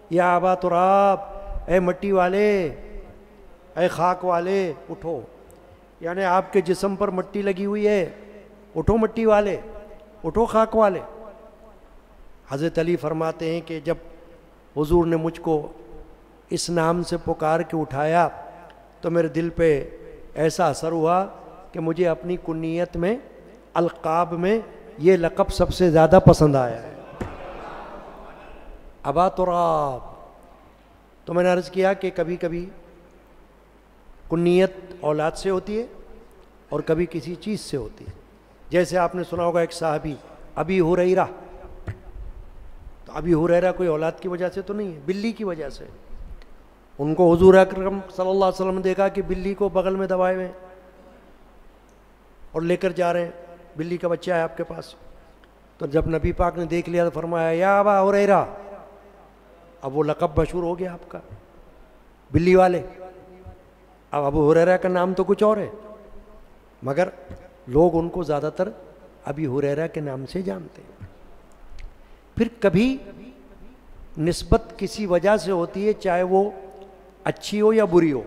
یا ابا تراب، اے مٹی والے، اے خاک والے اٹھو، یعنی آپ کے جسم پر مٹی لگی ہوئی ہے، اٹھو مٹی والے، اٹھو خاک والے۔ حضرت علی فرماتے ہیں کہ جب حضور نے مجھ کو اس نام سے پکار کے اٹھایا تو میرے دل پہ ایسا اثر ہوا کہ مجھے اپنی کنیت میں القاب میں یہ لقب سب سے زیادہ پسند آیا ہے، ابا تراب۔ تو میں نے عرض کیا کہ کبھی کبھی کنیت اولاد سے ہوتی ہے اور کبھی کسی چیز سے ہوتی ہے۔ جیسے آپ نے سنا ہوگا ایک صحابی ابی ہریرہ، تو ابی ہریرہ کوئی اولاد کی وجہ سے تو نہیں ہے، بلی کی وجہ سے۔ ان کو حضور اکرم صلی اللہ علیہ وسلم نے دیکھا کہ بلی کو بغل میں دبائے ہوئے اور لے کر جا رہے ہیں، بلی کا بچہ ہے آپ کے پاس۔ تو جب نبی پاک نے دیکھ لیا تو فرمایا یا ابا ہریرہ، اب وہ لقب مشہور ہو گیا آپ کا بلی والے۔ اب ابو ہریرہ کا نام تو کچھ اور ہے، مگر لوگ ان کو زیادہ تر ابی ہریرہ کے نام سے جانتے ہیں۔ پھر کبھی نسبت کسی وجہ سے ہوتی ہے، چاہے وہ اچھی ہو یا بری ہو۔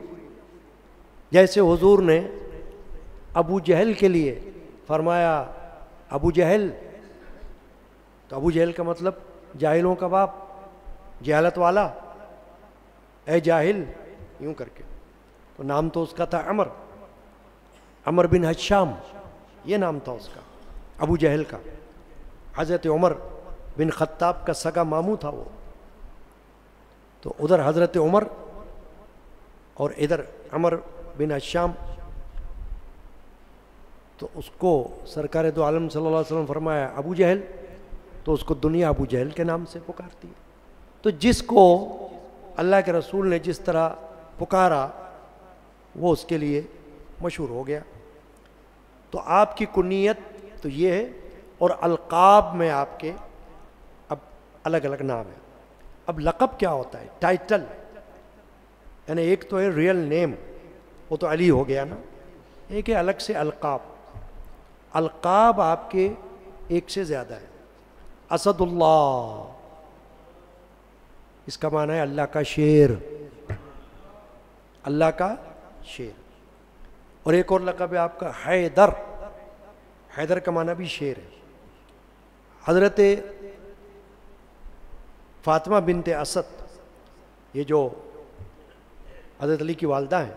جیسے حضور نے ابو جہل کے لیے فرمایا ابو جہل، تو ابو جہل کا مطلب جاہلوں کا باپ، جہالت والا، اے جاہل، یوں کر کے۔ تو نام تو اس کا تھا عمر بن ہشام، یہ نام تھا اس کا، ابو جہل کا۔ حضرت عمر بن خطاب کا سگا ماموں تھا وہ۔ تو ادھر حضرت عمر اور ادھر عمر بن ہشام، تو اس کو سرکار دو عالم صلی اللہ علیہ وسلم فرمایا ابو جہل، تو اس کو دنیا ابو جہل کے نام سے پکارتی ہے۔ تو جس کو اللہ کے رسول نے جس طرح پکارا وہ اس کے لیے مشہور ہو گیا۔ تو آپ کی کنیت تو یہ ہے، اور القاب میں آپ کے اب الگ الگ نام ہیں۔ اب لقب کیا ہوتا ہے؟ ٹائٹل، یعنی ایک تو ہے ریئل نیم، وہ تو علی ہو گیا نا، ایک ہے الگ سے القاب۔ القاب آپ کے ایک سے زیادہ ہے۔ اسد اللہ، اس کا معنی ہے اللہ کا شیر، اللہ کا شیر۔ اور ایک اور لقب ہے آپ کا حیدر، حیدر کا معنی بھی شیر ہے۔ حضرت فاطمہ بنت اسد، یہ جو حضرت علی کی والدہ ہیں،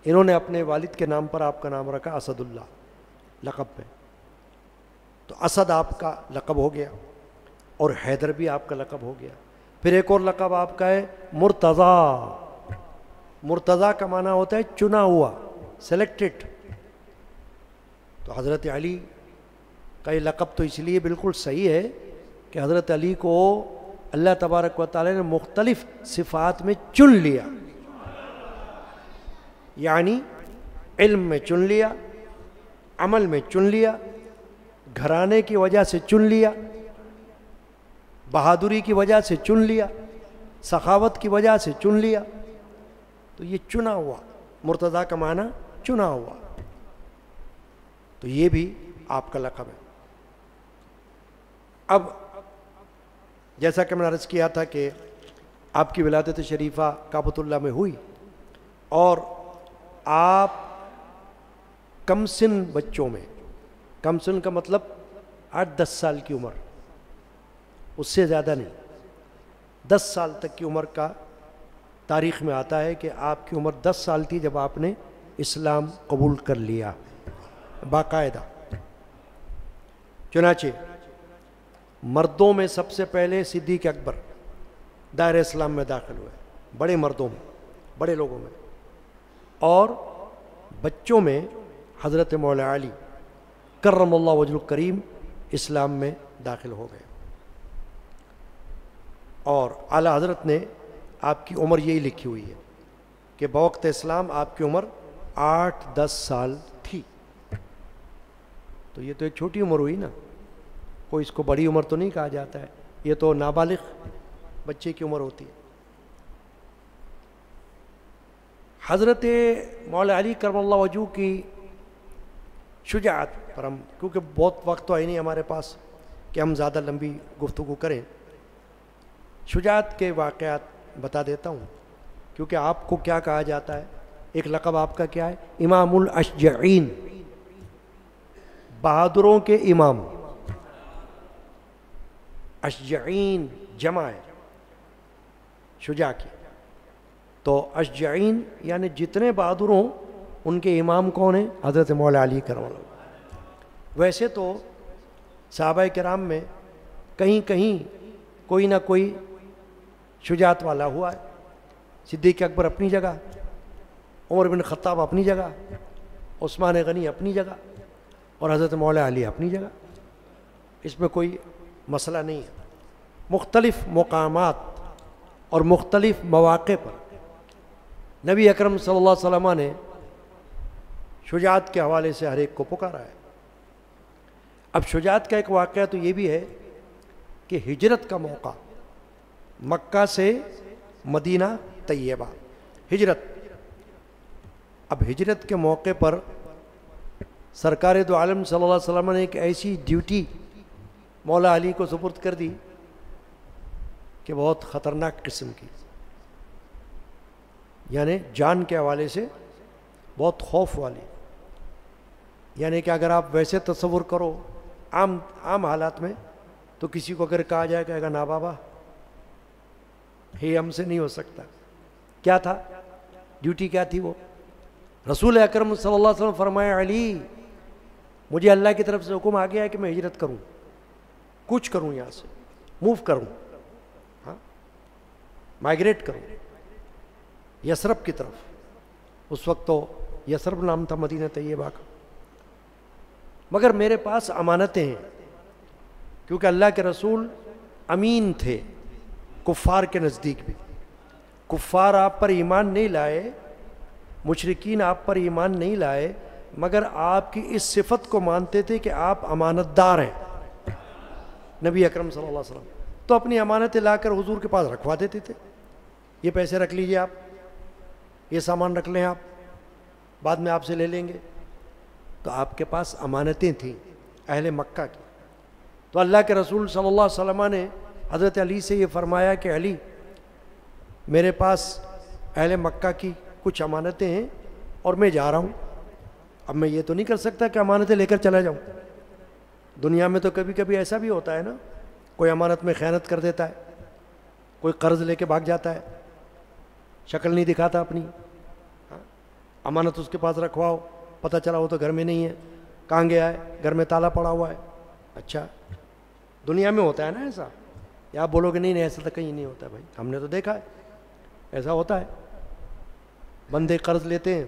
انہوں نے اپنے والد کے نام پر آپ کا نام رکھا اسد اللہ لقب میں۔ تو اسد آپ کا لقب ہو گیا اور حیدر بھی آپ کا لقب ہو گیا۔ پھر ایک اور لقب آپ کا ہے مرتضیٰ۔ مرتضیٰ کا معنی ہوتا ہے چنا ہوا، سلیکٹڈ۔ تو حضرت علی کا یہ لقب تو اس لیے بالکل صحیح ہے کہ حضرت علی کو اللہ تبارک و تعالی نے مختلف صفات میں چن لیا، یعنی علم میں چن لیا، عمل میں چن لیا، گھرانے کی وجہ سے چن لیا، بہادری کی وجہ سے چن لیا، سخاوت کی وجہ سے چن لیا۔ تو یہ چنا ہوا، مرتضیٰ کا معنی چنا ہوا، تو یہ بھی آپ کا لقب ہے۔ اب جیسا کہ میں نے عرض کیا تھا کہ آپ کی ولادت شریفہ کعبۃ اللہ میں ہوئی، اور آپ کم سن بچوں میں، کم سن کا مطلب 8-10 سال کی عمر، اس سے زیادہ نہیں، 10 سال تک کی عمر کا تاریخ میں آتا ہے کہ آپ کی عمر 10 سال تھی جب آپ نے اسلام قبول کر لیا باقاعدہ۔ چنانچہ مردوں میں سب سے پہلے صدیق اکبر دائرہ اسلام میں داخل ہوئے، بڑے مردوں میں، بڑے لوگوں میں، اور بچوں میں حضرت مولا علی کرم اللہ وجہ کریم اسلام میں داخل ہو گئے۔ اور اعلیٰ حضرت نے آپ کی عمر یہی لکھی ہوئی ہے کہ بوقت اسلام آپ کی عمر 8-10 سال تھی۔ تو یہ تو ایک چھوٹی عمر ہوئی نا، کوئی اس کو بڑی عمر تو نہیں کہا جاتا ہے، یہ تو نابالغ بچے کی عمر ہوتی ہے۔ حضرت مولا علی کرم اللہ وجہ کی شجاعت پر ہم، کیونکہ بہت وقت تو ہے نہیں ہمارے پاس کہ ہم زیادہ لمبی گفتگو کریں، شجاعت کے واقعات بتا دیتا ہوں، کیونکہ آپ کو کیا کہا جاتا ہے، ایک لقب آپ کا کیا ہے؟ امام الاشجعین، بہادروں کے امام۔ اشجعین جمع ہے، شجاع کی. تو اشجعین یعنی جتنے بہادر ہوں ان کے امام کون ہیں؟ حضرت مولا علی کرم اللہ. ویسے تو صحابہ کرام میں کہیں کہیں کوئی نہ کوئی شجاعت والا ہوا ہے. صدیق اکبر اپنی جگہ، عمر بن خطاب اپنی جگہ، عثمان غنی اپنی جگہ، اور حضرت مولا علی اپنی جگہ. اس میں کوئی مسئلہ نہیں ہے. مختلف مقامات اور مختلف مواقع پر نبی اکرم صلی اللہ علیہ وسلم نے شجاعت کے حوالے سے ہر ایک کو پکارا ہے. اب شجاعت کا ایک واقعہ تو یہ بھی ہے کہ ہجرت کا موقع، مکہ سے مدینہ طیبہ ہجرت. اب ہجرت کے موقع پر سرکار دو عالم صلی اللہ علیہ وسلم نے ایک ایسی ڈیوٹی مولا علی کو سپرد کر دی کہ بہت خطرناک قسم کی، یعنی جان کے حوالے سے بہت خوف والی. یعنی کہ اگر آپ ویسے تصور کرو عام حالات میں تو کسی کو اگر کہا جائے کہے گا نا بابا یہ ہم سے نہیں ہو سکتا. کیا تھا ڈیوٹی؟ کیا تھی وہ؟ رسول اکرم صلی اللہ علیہ وسلم فرمایا علی مجھے اللہ کی طرف سے حکم آ گیا ہے کہ میں ہجرت کروں، کچھ کروں، یہاں سے موو کروں، ہاں مائگریٹ کروں یثرب کی طرف. اس وقت تو یثرب نام تھا مدینہ طیبہ کا. مگر میرے پاس امانتیں ہیں، کیونکہ اللہ کے رسول امین تھے کفار کے نزدیک بھی. کفار آپ پر ایمان نہیں لائے، مشرکین آپ پر ایمان نہیں لائے، مگر آپ کی اس صفت کو مانتے تھے کہ آپ امانت دار ہیں نبی اکرم صلی اللہ علیہ وسلم. تو اپنی امانتیں لا کر حضور کے پاس رکھوا دیتے تھے. یہ پیسے رکھ لیجئے، آپ یہ سامان رکھ لیں، آپ بعد میں آپ سے لے لیں گے. تو آپ کے پاس امانتیں تھیں اہل مکہ کی. تو اللہ کے رسول صلی اللہ علیہ وسلم نے حضرت علی سے یہ فرمایا کہ علی میرے پاس اہل مکہ کی کچھ امانتیں ہیں اور میں جا رہا ہوں. اب میں یہ تو نہیں کر سکتا کہ امانتیں لے کر چلا جاؤں. دنیا میں تو کبھی کبھی ایسا بھی ہوتا ہے نا، کوئی امانت میں خیانت کر دیتا ہے، کوئی قرض لے کے بھاگ جاتا ہے، شکل نہیں دکھاتا اپنی. امانت اس کے پاس رکھواؤ، پتہ چلا وہ تو گھر میں نہیں ہے، کہاں گیا ہے؟ گھر میں تالا پڑا ہوا ہے. اچھا دنیا میں ہوتا ہے نا ایسا؟ یا آپ بولو کہ نہیں ایسا تو کہیں نہیں ہوتا. بھائی ہم نے تو دیکھا ہے ایسا ہوتا ہے. بندے قرض لیتے ہیں،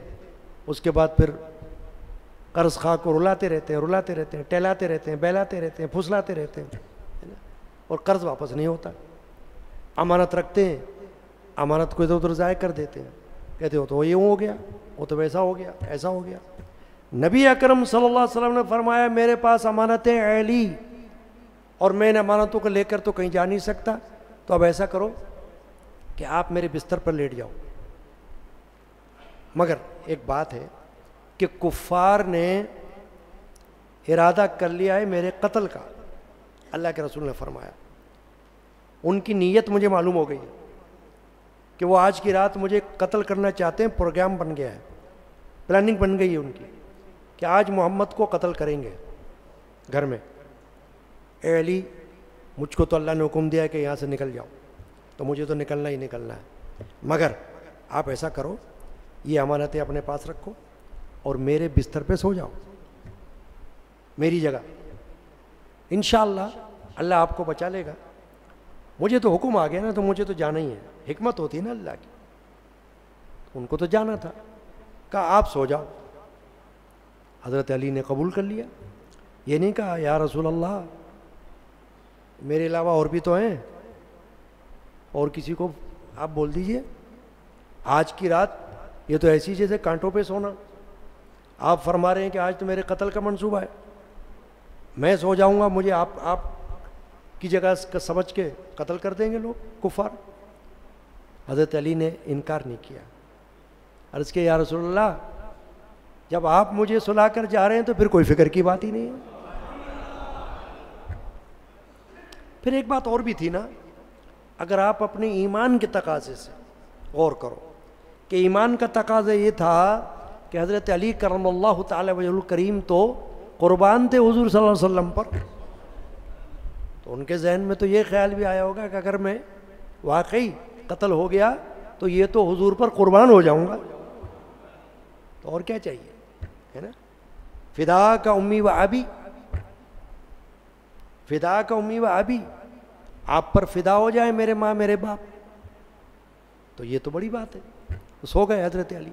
اس کے بعد پھر قرض خواہ کو رلاتے رہتے ہیں، ٹہلاتے رہتے ہیں، بہلاتے رہتے ہیں، پھسلاتے رہتے ہیں، اور قرض واپس نہیں ہوتا. امانت رکھتے ہیں، امانت کو ادھر ادھر ضائع کر دیتے ہیں، کہتے ہو تو وہ یوں ہو گیا، وہ تو ویسا ہو گیا، ایسا ہو گیا. نبی اکرم صلی اللہ علیہ وسلم نے فرمایا میرے پاس امانتیں علی اور میں ان امانتوں کو لے کر تو کہیں جا نہیں سکتا. تو اب ایسا کرو کہ آپ میرے بستر پر لیٹ جاؤ. مگر ایک بات ہے کہ کفار نے ارادہ کر لیا ہے میرے قتل کا. اللہ کے رسول نے فرمایا ان کی نیت مجھے معلوم ہو گئی کہ وہ آج کی رات مجھے قتل کرنا چاہتے ہیں. پروگرام بن گیا ہے، پلاننگ بن گئی ہے ان کی کہ آج محمد کو قتل کریں گے گھر میں. اے علی مجھ کو تو اللہ نے حکم دیا ہے کہ یہاں سے نکل جاؤ، تو مجھے تو نکلنا ہی نکلنا ہے. مگر آپ ایسا کرو یہ امانتیں اپنے پاس رکھو اور میرے بستر پہ سو جاؤ میری جگہ. انشاءاللہ اللہ آپ کو بچا لے گا. مجھے تو حکم آ گیا نا، تو مجھے تو جانا ہی ہے. حکمت ہوتی ہے نا اللہ کی، ان کو تو جانا تھا. کہا آپ سو جاؤ. حضرت علی نے قبول کر لیا. یہ نہیں کہا یا رسول اللہ میرے علاوہ اور بھی تو ہیں، اور کسی کو آپ بول دیجئے. آج کی رات یہ تو ایسی جیسے کانٹوں پہ سونا. آپ فرما رہے ہیں کہ آج تو میرے قتل کا منصوبہ ہے، میں سو جاؤں گا، مجھے آپ کی جگہ سمجھ کے قتل کر دیں گے لوگ کفار. حضرت علی نے انکار نہیں کیا. عرض کہ یا رسول اللہ جب آپ مجھے سلا کر جا رہے ہیں تو پھر کوئی فکر کی بات ہی نہیں ہے. پھر ایک بات اور بھی تھی نا، اگر آپ اپنے ایمان کے تقاضے سے غور کرو کہ ایمان کا تقاضا یہ تھا کہ حضرت علی کرم اللہ تعالی وجہ الکریم تو قربان تھے حضور صلی اللہ علیہ وسلم پر، تو ان کے ذہن میں تو یہ خیال بھی آیا ہوگا کہ اگر میں واقعی قتل ہو گیا تو یہ تو حضور پر قربان ہو جاؤں گا، تو اور کیا چاہیے، ہے نا. فدا کا امی و ابی، فدا کا امی و ابی، آپ پر فدا ہو جائے میرے ماں میرے باپ، تو یہ تو بڑی بات ہے. سو گئے حضرت علی،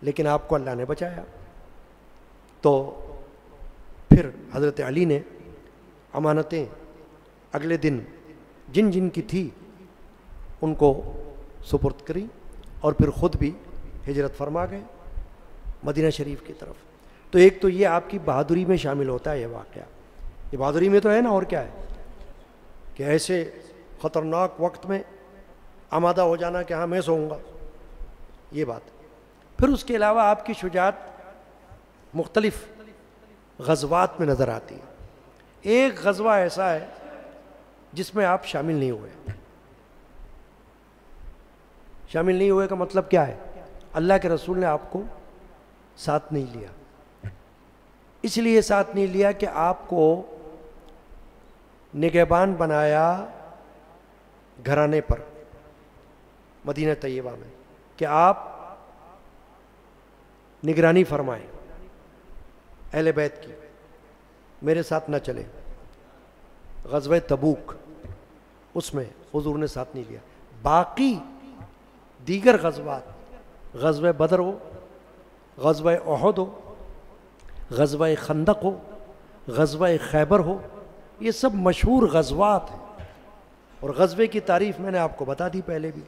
لیکن آپ کو اللہ نے بچایا. تو پھر حضرت علی نے امانتیں اگلے دن جن جن کی تھی ان کو سپرد کری، اور پھر خود بھی ہجرت فرما گئے مدینہ شریف کی طرف. تو ایک تو یہ آپ کی بہادری میں شامل ہوتا ہے یہ واقعہ، یہ بہادری میں تو ہے نا، اور کیا ہے کہ ایسے خطرناک وقت میں آمادہ ہو جانا کہ ہاں میں سوؤں گا، یہ بات. پھر اس کے علاوہ آپ کی شجاعت مختلف غزوات میں نظر آتی ہے. ایک غزوہ ایسا ہے جس میں آپ شامل نہیں ہوئے. شامل نہیں ہوئے کا مطلب کیا ہے؟ اللہ کے رسول نے آپ کو ساتھ نہیں لیا. اس لیے ساتھ نہیں لیا کہ آپ کو نگہبان بنایا گھرانے پر مدینہ طیبہ میں، کہ آپ نگرانی فرمائیں اہل بیت کی، میرے ساتھ نہ چلے. غزوہ تبوک اس میں حضور نے ساتھ نہیں لیا. باقی دیگر غزوات، غزوہ بدر ہو، غزوہ احد ہو، غزوہ خندق ہو، غزوہ خیبر ہو، یہ سب مشہور غزوات ہیں. اور غزوے کی تعریف میں نے آپ کو بتا دی پہلے بھی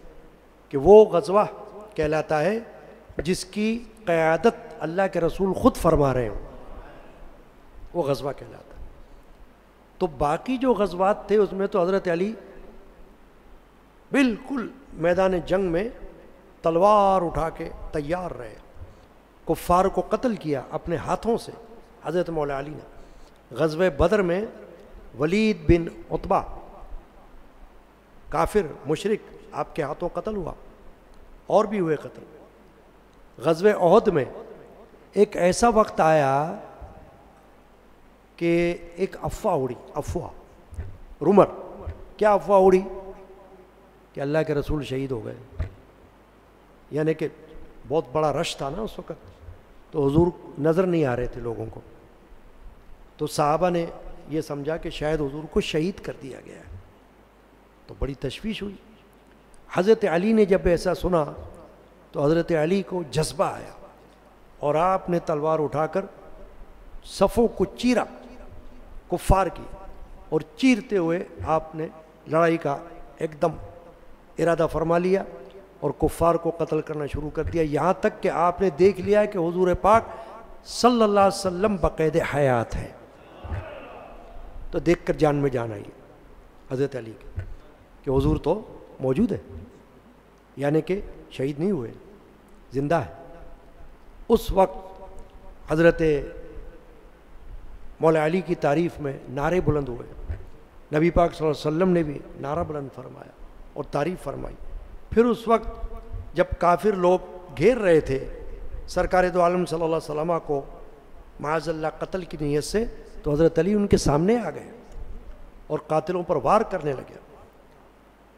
کہ وہ غزوہ کہلاتا ہے جس کی قیادت اللہ کے رسول خود فرما رہے ہوں، وہ غزوہ کہلاتا ہے. تو باقی جو غزوات تھے اس میں تو حضرت علی بالکل میدان جنگ میں تلوار اٹھا کے تیار رہے، کفار کو قتل کیا اپنے ہاتھوں سے حضرت مولا علی نے. غزوہ بدر میں ولید بن عتبہ کافر مشرک آپ کے ہاتھوں قتل ہوا، اور بھی ہوئے قتل. غزوہ احد میں ایک ایسا وقت آیا کہ ایک افواہ اڑی، افواہ رومر. کیا افواہ اڑی؟ کہ اللہ کے رسول شہید ہو گئے. یعنی کہ بہت بڑا رش تھا نا اس وقت، تو حضور نظر نہیں آ رہے تھے لوگوں کو. تو صحابہ نے یہ سمجھا کہ شاید حضور کو شہید کر دیا گیا ہے، تو بڑی تشویش ہوئی. حضرت علی نے جب ایسا سنا تو حضرت علی کو جذبہ آیا، اور آپ نے تلوار اٹھا کر صفوں کو چیرا کفار کی، اور چیرتے ہوئے آپ نے لڑائی کا ایک دم ارادہ فرما لیا اور کفار کو قتل کرنا شروع کر دیا. یہاں تک کہ آپ نے دیکھ لیا کہ حضور پاک صلی اللہ علیہ وسلم بقید حیات ہے. تو دیکھ کر جان میں جان آئی حضرت علی کی کہ حضور تو موجود ہے، یعنی کہ شہید نہیں ہوئے، زندہ ہے. اس وقت حضرت مولا علی کی تعریف میں نعرے بلند ہوئے. نبی پاک صلی اللہ علیہ وسلم نے بھی نعرہ بلند فرمایا اور تعریف فرمائی. پھر اس وقت جب کافر لوگ گھیر رہے تھے سرکار دو عالم صلی اللہ علیہ وسلم کو معاذ اللہ قتل کی نیت سے، تو حضرت علی ان کے سامنے آ گئے اور قاتلوں پر وار کرنے لگے.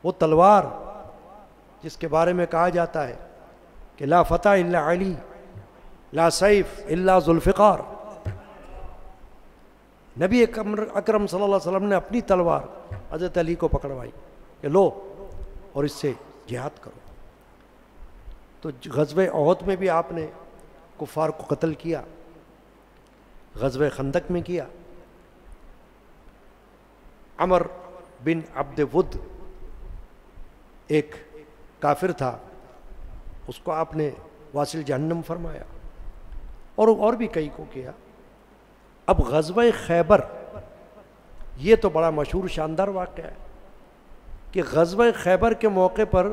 وہ تلوار جس کے بارے میں کہا جاتا ہے کہ لا فتح الا علی، لا سیف الا ذوالفقار. نبی اکرم صلی اللہ علیہ وسلم نے اپنی تلوار حضرت علی کو پکڑوائی کہ لو اور اس سے جہاد کرو. تو غزوہ احد میں بھی آپ نے کفار کو قتل کیا، غزوہ خندق میں کیا. عمر بن عبد ود ایک کافر تھا، اس کو آپ نے واصل جہنم فرمایا، اور بھی کئی کو کیا. اب غزوہ خیبر یہ تو بڑا مشہور شاندار واقعہ ہے کہ غزوہ خیبر کے موقع پر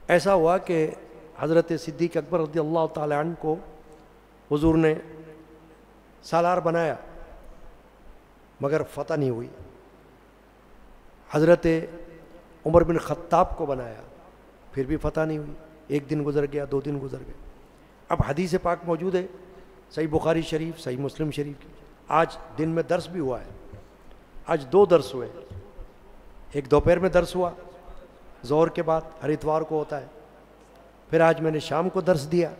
ایسا ہوا کہ حضرت صدیق اکبر رضی اللہ تعالی عنہ کو حضور نے سالار بنایا مگر فتح نہیں ہوئی. حضرت عمر بن خطاب کو بنایا، پھر بھی فتح نہیں ہوئی. ایک دن گزر گیا، 2 دن گزر گئے. اب حدیث پاک موجود ہے صحیح بخاری شریف، صحیح مسلم شریف کی. آج دن میں درس بھی ہوا ہے، آج 2 درس ہوئے. ایک دوپہر میں درس ہوا ظہر کے بعد، ہر اتوار کو ہوتا ہے. پھر آج میں نے شام کو درس دیا.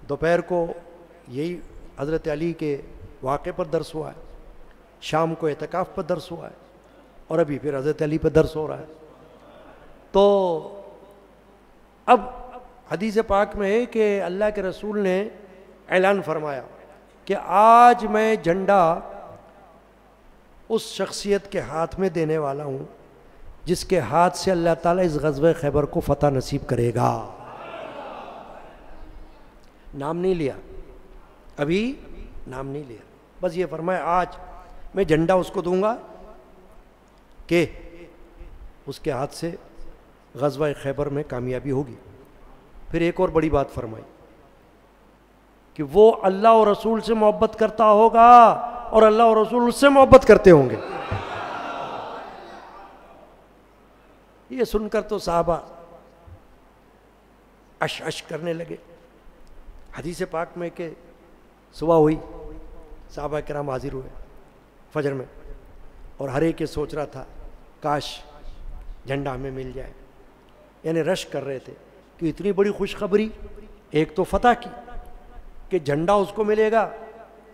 دوپہر کو یہی حضرت علی کے واقعے پر درس ہوا ہے، شام کو اعتکاف پر درس ہوا ہے، اور ابھی پھر حضرت علی پہ درس ہو رہا ہے. تو اب حدیث پاک میں ہے کہ اللہ کے رسول نے اعلان فرمایا کہ آج میں جھنڈا اس شخصیت کے ہاتھ میں دینے والا ہوں جس کے ہاتھ سے اللہ تعالیٰ اس غزوہ خیبر کو فتح نصیب کرے گا. نام نہیں لیا، ابھی نام نہیں لیا، بس یہ فرمایا آج میں جھنڈا اس کو دوں گا کہ اس کے ہاتھ سے غزوہ خیبر میں کامیابی ہوگی. پھر ایک اور بڑی بات فرمائی کہ وہ اللہ اور رسول سے محبت کرتا ہوگا اور اللہ اور رسول اس سے محبت کرتے ہوں گے. یہ سن کر تو صحابہ اش اش کرنے لگے. حدیث پاک میں کہ صبح ہوئی، صحابہ کرام حاضر ہوئے فجر میں، اور ہر ایک یہ سوچ رہا تھا کاش جھنڈا ہمیں مل جائے. یعنی رش کر رہے تھے کہ اتنی بڑی خوشخبری، ایک تو فتح کی کہ جھنڈا اس کو ملے گا،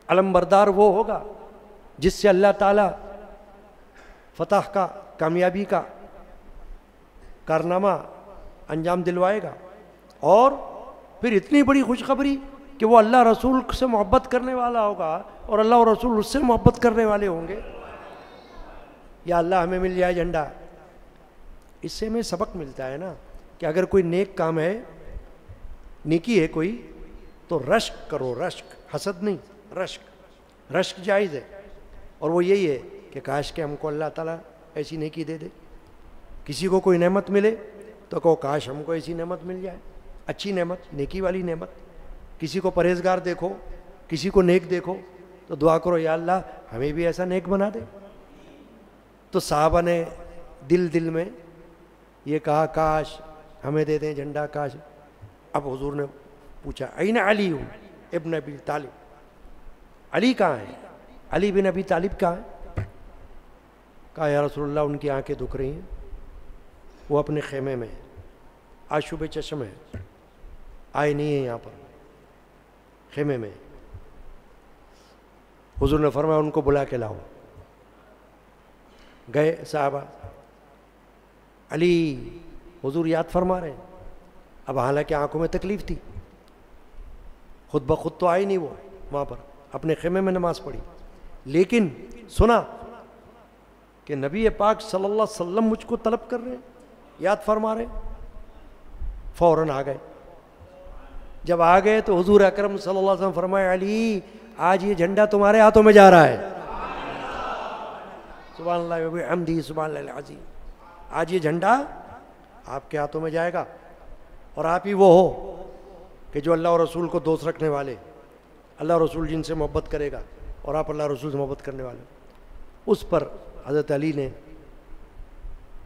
علم بردار وہ ہوگا جس سے اللہ تعالیٰ فتح کا، کامیابی کا کارنامہ انجام دلوائے گا، اور پھر اتنی بڑی خوشخبری کہ وہ اللہ رسول سے محبت کرنے والا ہوگا اور اللہ اور رسول اس سے محبت کرنے والے ہوں گے. یا اللہ ہمیں مل جائے جھنڈا. اس سے ہمیں سبق ملتا ہے نا کہ اگر کوئی نیک کام ہے، نیکی ہے کوئی، تو رشک کرو، رشک، حسد نہیں، رشک. رشک جائز ہے، اور وہ یہی ہے کہ کاش کہ ہم کو اللہ تعالیٰ ایسی نیکی دے دے. کسی کو کوئی نعمت ملے تو کہو کاش ہم کو ایسی نعمت مل جائے، اچھی نعمت، نیکی والی نعمت. کسی کو پرہیزگار دیکھو، کسی کو نیک دیکھو تو دعا کرو یا اللہ ہمیں بھی ایسا نیک بنا دے. تو صحابہ نے دل دل میں یہ کہا کاش ہمیں دے دیں جھنڈا، کاش. اب حضور نے پوچھا این علی ابن ابی طالب، علی کہاں ہے؟ علی بن ابی طالب کہاں ہے؟ کہا یا رسول اللہ ان کی آنکھیں دکھ رہی ہیں، وہ اپنے خیمے میں آشوب چشم ہے، آئے نہیں ہیں یہاں پر، خیمے میں. حضور نے فرمایا ان کو بلا کے لاؤ. گئے صحابہ، علی حضور یاد فرما رہے ہیں. اب حالانکہ آنکھوں میں تکلیف تھی، خود بخود تو آئی نہیں، وہ وہاں پر اپنے خیمے میں نماز پڑھی، لیکن سنا کہ نبی پاک صلی اللہ علیہ وسلم مجھ کو طلب کر رہے ہیں، یاد فرما رہے ہیں. فوراً آ گئے. جب آ گئے تو حضور اکرم صلی اللہ علیہ وسلم فرمایا علی آج یہ جھنڈا تمہارے ہاتھوں میں جا رہا ہے. سبحان اللہ و بحمدہ سبحان اللہ العظیم. آج یہ جھنڈا آپ کے ہاتھوں میں جائے گا، اور آپ ہی وہ ہو کہ جو اللہ اور رسول کو دوست رکھنے والے، اللہ اور رسول جن سے محبت کرے گا، اور آپ اللہ اور رسول سے محبت کرنے والے. اس پر حضرت علی نے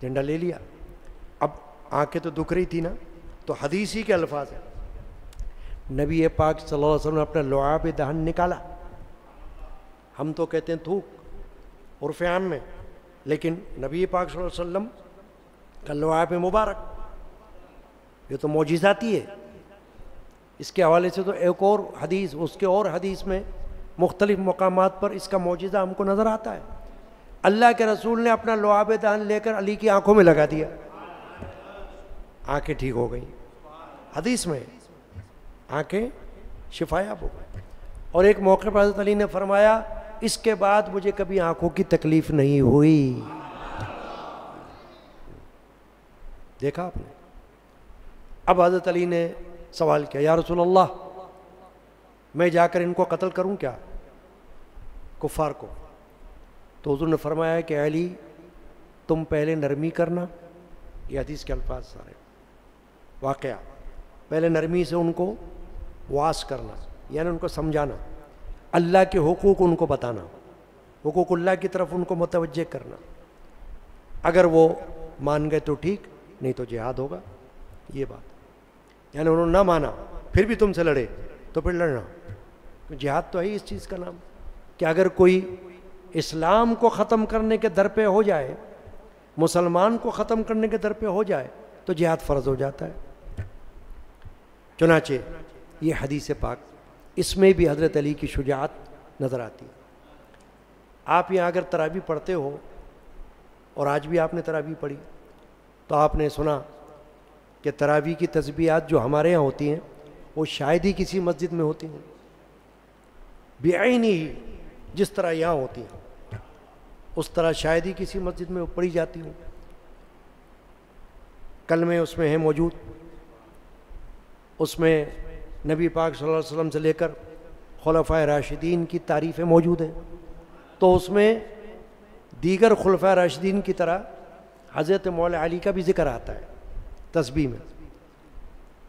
جھنڈا لے لیا. اب آنکھیں تو دکھ رہی تھی نا، تو حدیث ہی کے الفاظ ہیں. نبی پاک صلی اللہ علیہ وسلم نے اپنا لعاب دہن نکالا. ہم تو کہتے ہیں تھوک عرف عام میں، لیکن نبی پاک صلی اللہ علیہ وسلم کا لعاب مبارک یہ تو معجزاتی ہے. اس کے حوالے سے تو ایک اور حدیث، اس کے اور حدیث میں مختلف مقامات پر اس کا معجزہ ہم کو نظر آتا ہے. اللہ کے رسول نے اپنا لعاب دہن لے کر علی کی آنکھوں میں لگا دیا، آنکھیں ٹھیک ہو گئیں. حدیث میں آنکھیں شفایاب ہو گئی. اور ایک موقع پر حضرت علی نے فرمایا اس کے بعد مجھے کبھی آنکھوں کی تکلیف نہیں ہوئی. دیکھا آپ نے. اب حضرت علی نے سوال کیا یا رسول اللہ میں جا کر ان کو قتل کروں کیا، کفار کو؟ تو حضور نے فرمایا کہ علی تم پہلے نرمی کرنا. یہ حدیث کے الفاظ سارے واقعہ، پہلے نرمی سے ان کو واس کرنا، یعنی ان کو سمجھانا، اللہ کے حقوق ان کو بتانا، حقوق اللہ کی طرف ان کو متوجہ کرنا. اگر وہ مان گئے تو ٹھیک، نہیں تو جہاد ہوگا. یہ بات یعنی انہوں نے نہ مانا پھر بھی تم سے لڑے تو پھر لڑنا. جہاد تو ہے اس چیز کا نام کہ اگر کوئی اسلام کو ختم کرنے کے در پہ ہو جائے، مسلمان کو ختم کرنے کے در پہ ہو جائے تو جہاد فرض ہو جاتا ہے۔ چنانچہ یہ حدیث پاک، اس میں بھی حضرت علی کی شجاعت نظر آتی ہے۔ آپ یہاں اگر تراویح پڑھتے ہو، اور آج بھی آپ نے تراویح پڑھی، تو آپ نے سنا کہ تراویح کی تسبیحات جو ہمارے یہاں ہوتی ہیں وہ شاید ہی کسی مسجد میں ہوتی ہیں، بعینی ہی جس طرح یہاں ہوتی ہیں اس طرح شاید ہی کسی مسجد میں پڑھی جاتی ہوں۔ کلمے اس میں ہیں موجود، اس میں نبی پاک صلی اللہ علیہ وسلم سے لے کر خلفائے راشدین کی تعریفیں موجود ہیں، تو اس میں دیگر خلفائے راشدین کی طرح حضرت مولا علی کا بھی ذکر آتا ہے تسبیح میں،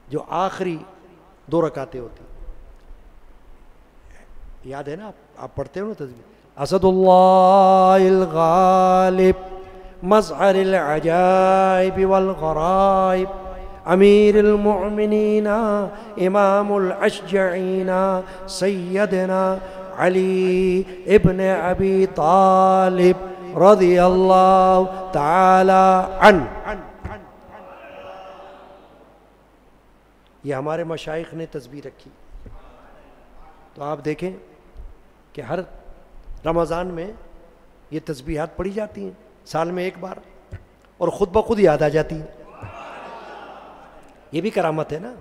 جو آخری 2 رکعتیں ہوتی ہیں۔ یاد ہے نا، آپ پڑھتے ہو نا تسبیح، اسد اللہ الغالب مظہر العجائب والغرائب امیر المؤمنین امام الاشجعین سیدنا علی ابن ابی طالب رضی اللہ تعالی عنہ۔ یہ ہمارے مشائخ نے تسبیح رکھی، تو آپ دیکھیں کہ ہر رمضان میں یہ تسبیحات پڑھی جاتی ہیں، سال میں ایک بار، اور خود بخود یاد آ جاتی ہیں۔ یہ بھی کرامت ہے نا،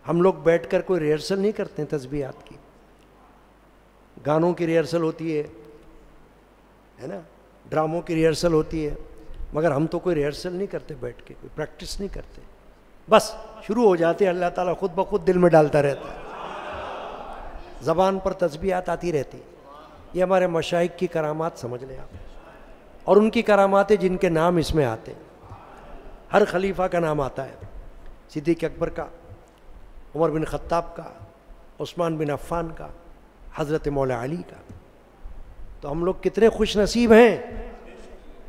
ہم لوگ بیٹھ کر کوئی ریہرسل نہیں کرتے ہیں تسبیحات کی، گانوں کی ریہرسل ہوتی ہے نا، ڈراموں کی ریہرسل ہوتی ہے، مگر ہم تو کوئی ریہرسل نہیں کرتے بیٹھ کے، کوئی پریکٹس نہیں کرتے، بس شروع ہو جاتے ہیں، اللہ تعالیٰ خود بخود دل میں ڈالتا رہتا ہے، زبان پر تسبیحات آتی رہتی۔ یہ ہمارے مشائخ کی کرامات سمجھ لیں آپ، اور ان کی کرامات جن کے نام اس میں آتے ہیں، ہر خلیفہ کا نام آتا ہے، صدیق اکبر کا، عمر بن خطاب کا، عثمان بن عفان کا، حضرت مولا علی کا۔ تو ہم لوگ کتنے خوش نصیب ہیں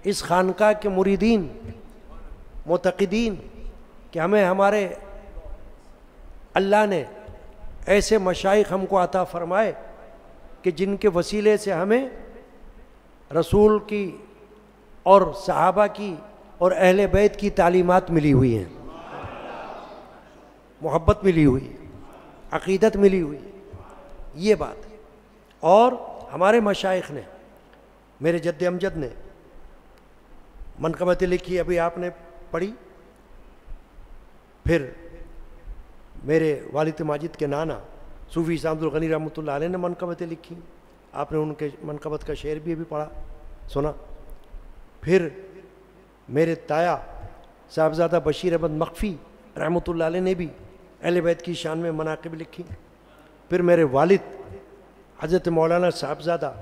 اس خانقاہ کے مریدین، معتقدین، کہ ہمیں ہمارے اللہ نے ایسے مشائخ ہم کو عطا فرمائے کہ جن کے وسیلے سے ہمیں رسول کی اور صحابہ کی اور اہل بیت کی تعلیمات ملی ہوئی ہیں، محبت ملی ہوئی ہے، عقیدت ملی ہوئی ہے، یہ بات ہے۔ اور ہمارے مشائخ نے، میرے جد امجد نے منقبتیں لکھی، ابھی آپ نے پڑھی، پھر میرے والد ماجد کے نانا صوفی عبد الغنی رحمۃ اللہ علیہ نے منقبتیں لکھی، آپ نے ان کے منقبت کا شعر بھی ابھی پڑھا سنا، پھر میرے تایا صاحبزادہ بشیر احمد مخفی رحمۃ اللہ علیہ نے بھی اہل بیت کی شان میں مناقب لکھی، پھر میرے والد حضرت مولانا صاحبزادہ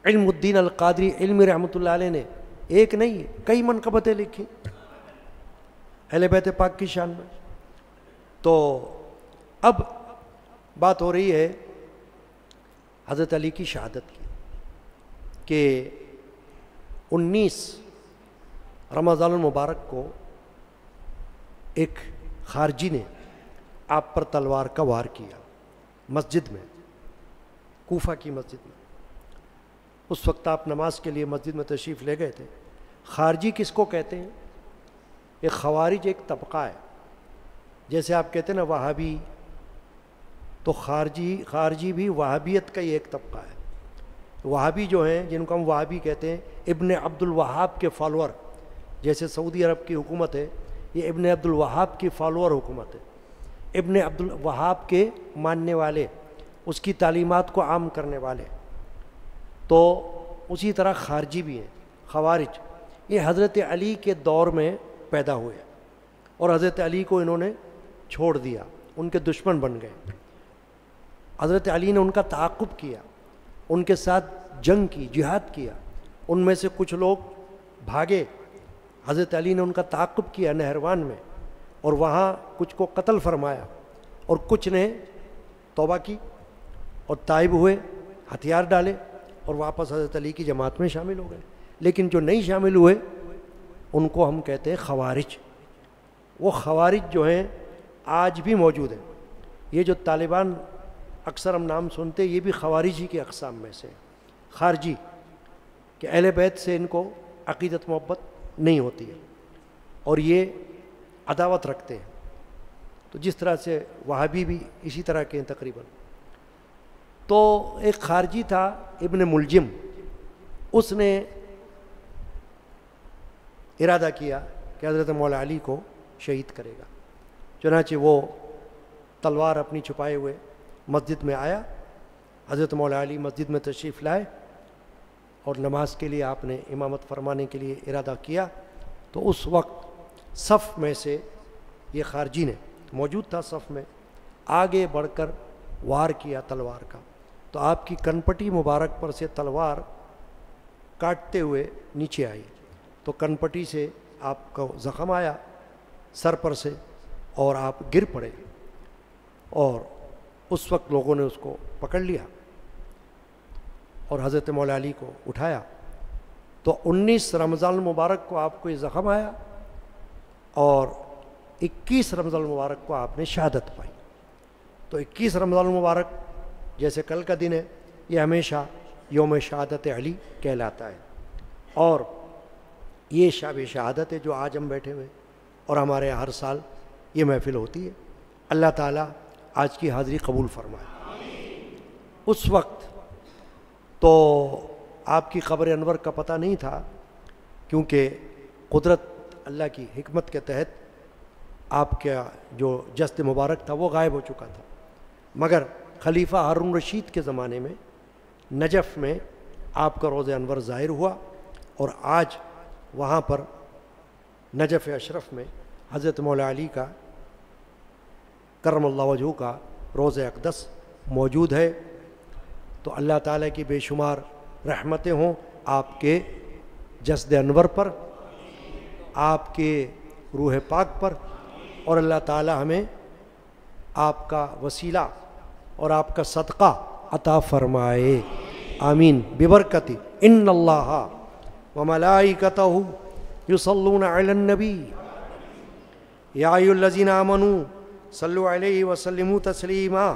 علم الدین القادری علمی رحمۃ اللہ علیہ نے ایک نہیں کئی منقبتیں لکھی اہل بیت پاک کی شان میں۔ تو اب بات ہو رہی ہے حضرت علی کی شہادت کی، کہ 19 رمضان المبارک کو ایک خارجی نے آپ پر تلوار کا وار کیا مسجد میں، کوفہ کی مسجد میں۔ اس وقت آپ نماز کے لیے مسجد میں تشریف لے گئے تھے۔ خارجی کس کو کہتے ہیں؟ ایک خوارج ایک طبقہ ہے، جیسے آپ کہتے ہیں نا وہابی، تو خارجی بھی وہابیت کا ہی ایک طبقہ ہے۔ وہابی جو ہیں، جن کو ہم وہابی کہتے ہیں، ابن عبد الوہاب کے فالوور، جیسے سعودی عرب کی حکومت ہے، یہ ابن عبد الوہاب کی فالوور حکومت ہے، ابن عبد الوہاب کے ماننے والے، اس کی تعلیمات کو عام کرنے والے۔ تو اسی طرح خارجی بھی ہیں، خوارج، یہ حضرت علی کے دور میں پیدا ہوئے اور حضرت علی کو انہوں نے چھوڑ دیا، ان کے دشمن بن گئے۔ حضرت علی نے ان کا تعاقب کیا، ان کے ساتھ جنگ کی، جہاد کیا، ان میں سے کچھ لوگ بھاگے، حضرت علی نے ان کا تعاقب کیا نہروان میں، اور وہاں کچھ کو قتل فرمایا، اور کچھ نے توبہ کی اور تائب ہوئے، ہتھیار ڈالے اور واپس حضرت علی کی جماعت میں شامل ہو گئے۔ لیکن جو نہیں شامل ہوئے ان کو ہم کہتے ہیں خوارج۔ وہ خوارج جو ہیں آج بھی موجود ہیں۔ یہ جو طالبان اکثر ہم نام سنتے، یہ بھی خوارج ہی کی اقسام میں سے۔ خارجی کہ اہل بیت سے ان کو عقیدت محبت نہیں ہوتی ہے اور یہ عداوت رکھتے ہیں. تو جس طرح سے وہابی بھی اسی طرح کے ہیں تقریباً. تو ایک خارجی تھا ابن ملجم، اس نے ارادہ کیا کہ حضرت مولا علی کو شہید کرے گا. چنانچہ وہ تلوار اپنی چھپائے ہوئے مسجد میں آیا. حضرت مولا علی مسجد میں تشریف لائے اور نماز کے لیے آپ نے امامت فرمانے کے لیے ارادہ کیا. تو اس وقت صف میں سے یہ خارجی نے موجود تھا صف میں، آگے بڑھ کر وار کیا تلوار کا. تو آپ کی کنپٹی مبارک پر سے تلوار کاٹتے ہوئے نیچے آئی. تو کنپٹی سے آپ کو زخم آیا سر پر سے اور آپ گر پڑے. اور اس وقت لوگوں نے اس کو پکڑ لیا اور حضرت مولا علی کو اٹھایا. تو 19 رمضان المبارک کو آپ کو یہ زخم آیا اور 21 رمضان المبارک کو آپ نے شہادت پائی. تو 21 رمضان المبارک جیسے کل کا دن ہے، یہ ہمیشہ یوم شہادت علی کہلاتا ہے. اور یہ شب شہادت ہے جو آج ہم بیٹھے ہوئے اور ہمارے ہر سال یہ محفل ہوتی ہے. اللہ تعالیٰ آج کی حاضری قبول فرمائے. اس وقت تو آپ کی قبر انور کا پتہ نہیں تھا، کیونکہ قدرت اللہ کی حکمت کے تحت آپ کا جو جسد مبارک تھا وہ غائب ہو چکا تھا. مگر خلیفہ ہارون رشید کے زمانے میں نجف میں آپ کا روضہ انور ظاہر ہوا اور آج وہاں پر نجف اشرف میں حضرت مولا علی کا کرم اللہ وجہہ کا روضہ اقدس موجود ہے. تو اللہ تعالیٰ کی بے شمار رحمتیں ہوں آپ کے جسد انور پر، آپ کے روح پاک پر، اور اللہ تعالیٰ ہمیں آپ کا وسیلہ اور آپ کا صدقہ عطا فرمائے. آمین. ببرکتی ان اللہ وملائکتہ یصلون علی النبی یا ایھا الذین آمنوا صلوا علیہ وسلموا تسلیما.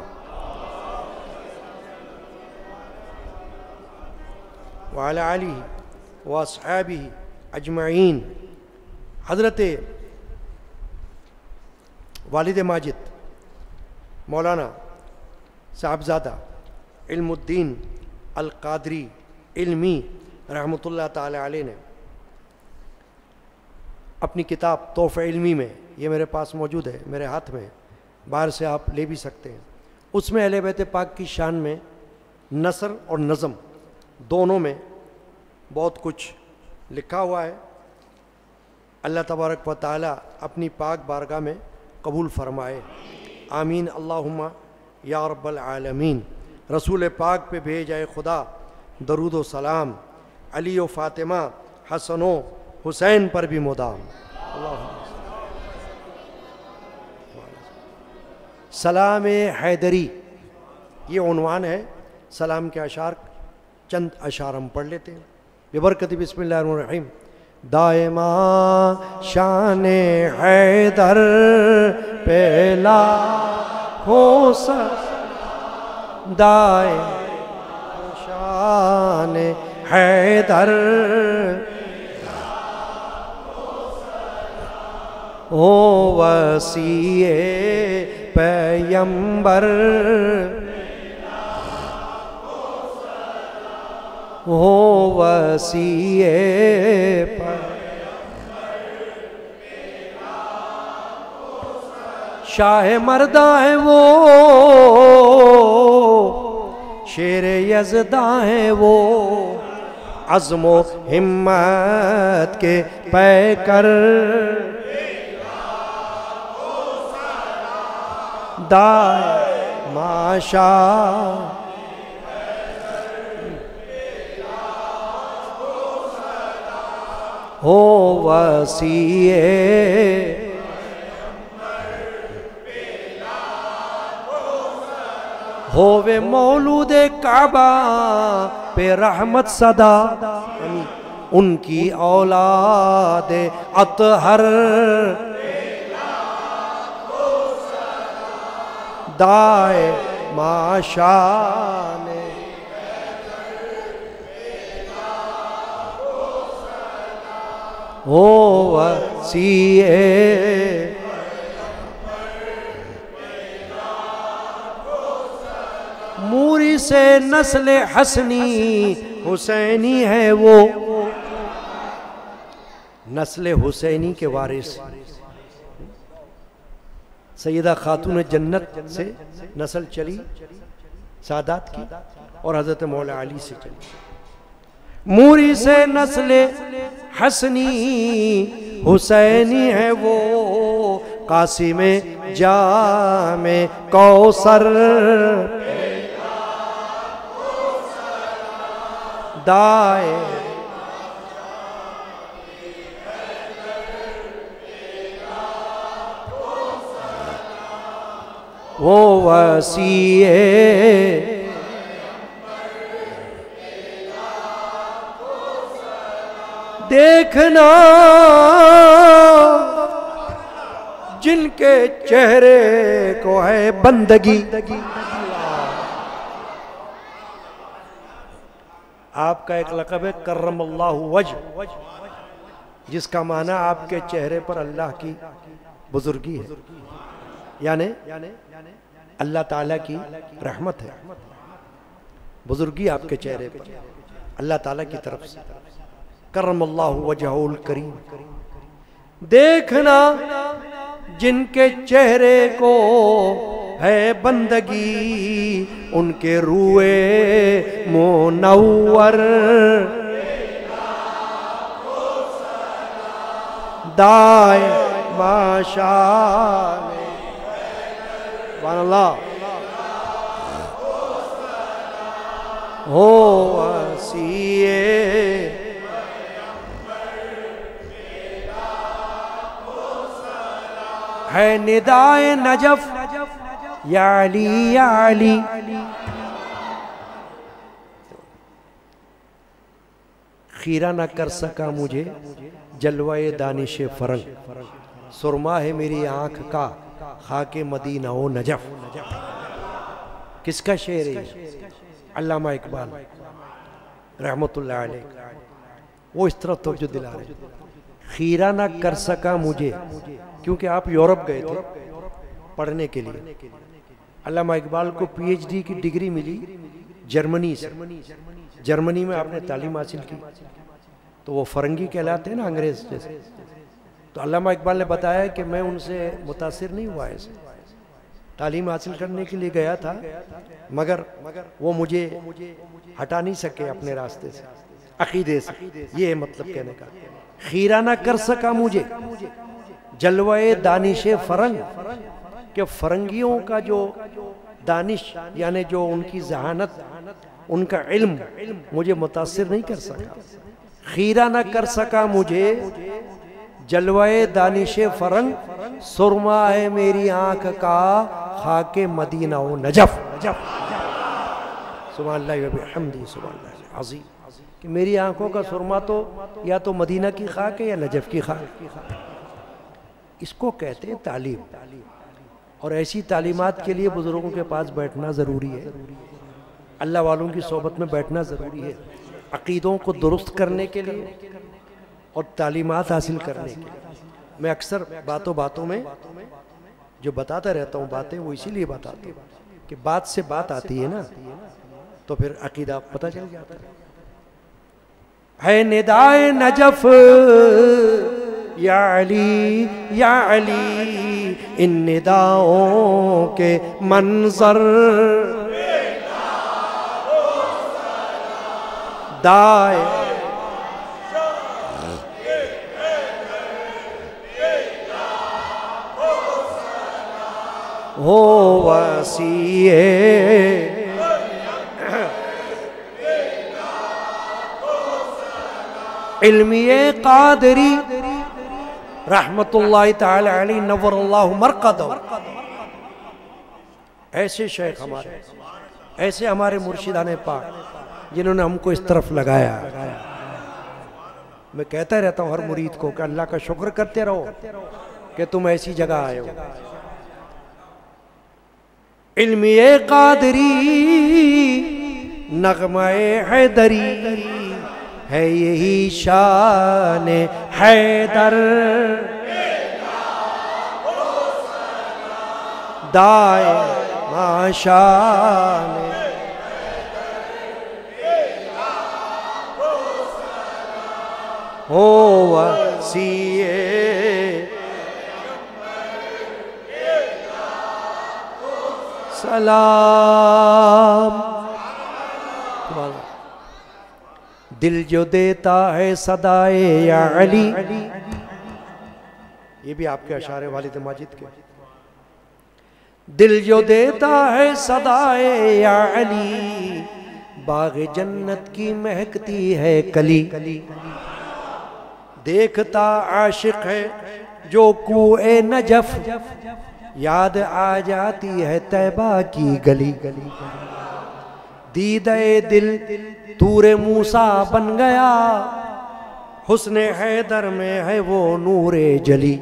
وعلی آلہ واصحابہ اجمعین. حضرت والد ماجد مولانا صاحبزادہ علم الدین القادری علمی رحمۃ اللہ تعالی علیہ نے اپنی کتاب تحفہ علمی میں، یہ میرے پاس موجود ہے، میرے ہاتھ میں، باہر سے آپ لے بھی سکتے ہیں، اس میں اہل بیت پاک کی شان میں نثر اور نظم دونوں میں بہت کچھ لکھا ہوا ہے. اللہ تبارک و تعالی اپنی پاک بارگاہ میں قبول فرمائے. آمین. اللہم یا رب العالمین. رسول پاک پہ بھیجائے خدا درود و سلام، علی و فاطمہ حسن و حسین پر بھی مدام. سلام حیدری یہ عنوان ہے. سلام کے اشعار چند اشعار ہم پڑھ لیتے ہیں ببرکت بسم اللہ الرحمن الرحیم. دائما شان حیدر پہ لاکھوں سلام، دائما شان حیدر او وسیع پیمبر، او وسیع شاہ مرداں ہیں وہ، شیر یزداں ہیں وہ، عزم و ہمت کے پیکر، دائما شاہ ہو وسیع ہووے مولود کعبہ پہ رحمت صدا، ان کی اولاد اطہر، دائما شان ہو وسیع موری سے نسل حسنی حسینی ہے وہ، نسل حسینی کے وارث سیدہ خاتون جنت سے نسل چلی سادات کی اور حضرت مولا علی سے چلی، موری سے نسل حسنی حسینی ہے وہ، قاسم جام کوثر دائے وہ وسیع دیکھنا جن کے چہرے کو ہے بندگی، آپ کا ایک لقب ہے کرم اللہ وجہ، جس کا معنی آپ کے چہرے پر اللہ کی بزرگی ہے، یعنی اللہ تعالیٰ کی رحمت ہے، بزرگی آپ کے چہرے پر اللہ تعالیٰ کی طرف سے، کرم اللہ وجہہ الکریم، دیکھنا جن کے چہرے کو ہے بندگی، ان کے روئے منور دائے ماشاء سبحان اللہ ہو وسیع ہے ندائے نجف یا علی یا علی، خیرہ نہ کر سکا مجھے جلوہ دانش فرنگ، سرما ہے میری آنکھ کا خاک مدینہ و نجف۔ کس کا شعر ہے؟ علامہ اقبال رحمت اللہ علیہ، وہ اس طرح توجہ دلا رہے ہیں، خیرہ نہ کر سکا مجھے، کیونکہ آپ یورپ گئے تھے پڑھنے کے لیے، علامہ اقبال کو پی ایچ ڈی کی ڈگری ملی جرمنی سے، جرمنی میں آپ نے تعلیم حاصل کی، تو وہ فرنگی کہلاتے ہیں نا انگریز جیسے، تو علامہ اقبال نے بتایا کہ میں ان سے متاثر نہیں ہوا ایسے، تعلیم حاصل کرنے کے لیے گیا تھا مگر وہ مجھے ہٹا نہیں سکے اپنے راستے سے، عقیدے سے، یہ مطلب کہنے کا، خیرہ نہ کر سکا مجھے جلوہ دانش فرنگ، کہ فرنگیوں کا جو دانش یعنی جو ان کی ذہانت، ان کا علم مجھے متاثر نہیں کر سکا، خیرہ نہ کر سکا مجھے جلوہ دانش فرنگ، سرما ہے میری آنکھ کا خاک مدینہ و نجف۔ سبحان اللہ و بحمدہ سبحان اللہ عظیم، کہ میری آنکھوں کا سرما تو یا تو مدینہ کی خاک ہے یا نجف کی خاک، اس کو کہتے ہیں تعلیم، اور ایسی تعلیمات کے لیے بزرگوں کے پاس بیٹھنا ضروری ہے، اللہ والوں کی صحبت میں بیٹھنا ضروری ہے، عقیدوں کو درست کرنے کے لیے اور تعلیمات حاصل کرنے کے لیے۔ میں اکثر باتوں میں جو بتاتا رہتا ہوں باتیں، وہ اسی لیے بتاتا ہوں کہ بات سے بات آتی ہے نا، تو پھر عقیدہ پتہ چل جاتا ہے ندائے نجف یا علی یا علی، ان نداؤں کے منظر دائے ہو وسیع علمی قادری رحمت اللہ تعالی علیہ نور اللہ مرقدہ، ایسے شیخ ہمارے، ایسے ہمارے مرشدان پاک جنہوں نے ہم کو اس طرف لگایا۔ میں کہتا رہتا ہوں ہر مرید کو کہ اللہ کا شکر کرتے رہو کہ تم ایسی جگہ آئے ہو۔ علمی قادری نغمہ حیدری ہے یہی شان حیدر، دائم شان ہو وسیع سلام۔ دل جو دیتا ہے صدائے یا علی، یہ بھی آپ کے اشعار والد ماجد کے۔ دل جو دیتا ہے صدائے یا علی، باغ جنت کی مہکتی ہے کلی، دیکھتا عاشق ہے جو کوئے نجف، یاد آ جاتی ہے طیبہ کی گلی، دیدے دل طور موسیٰ بن گیا، حسن حیدر میں ہے وہ نور جلی،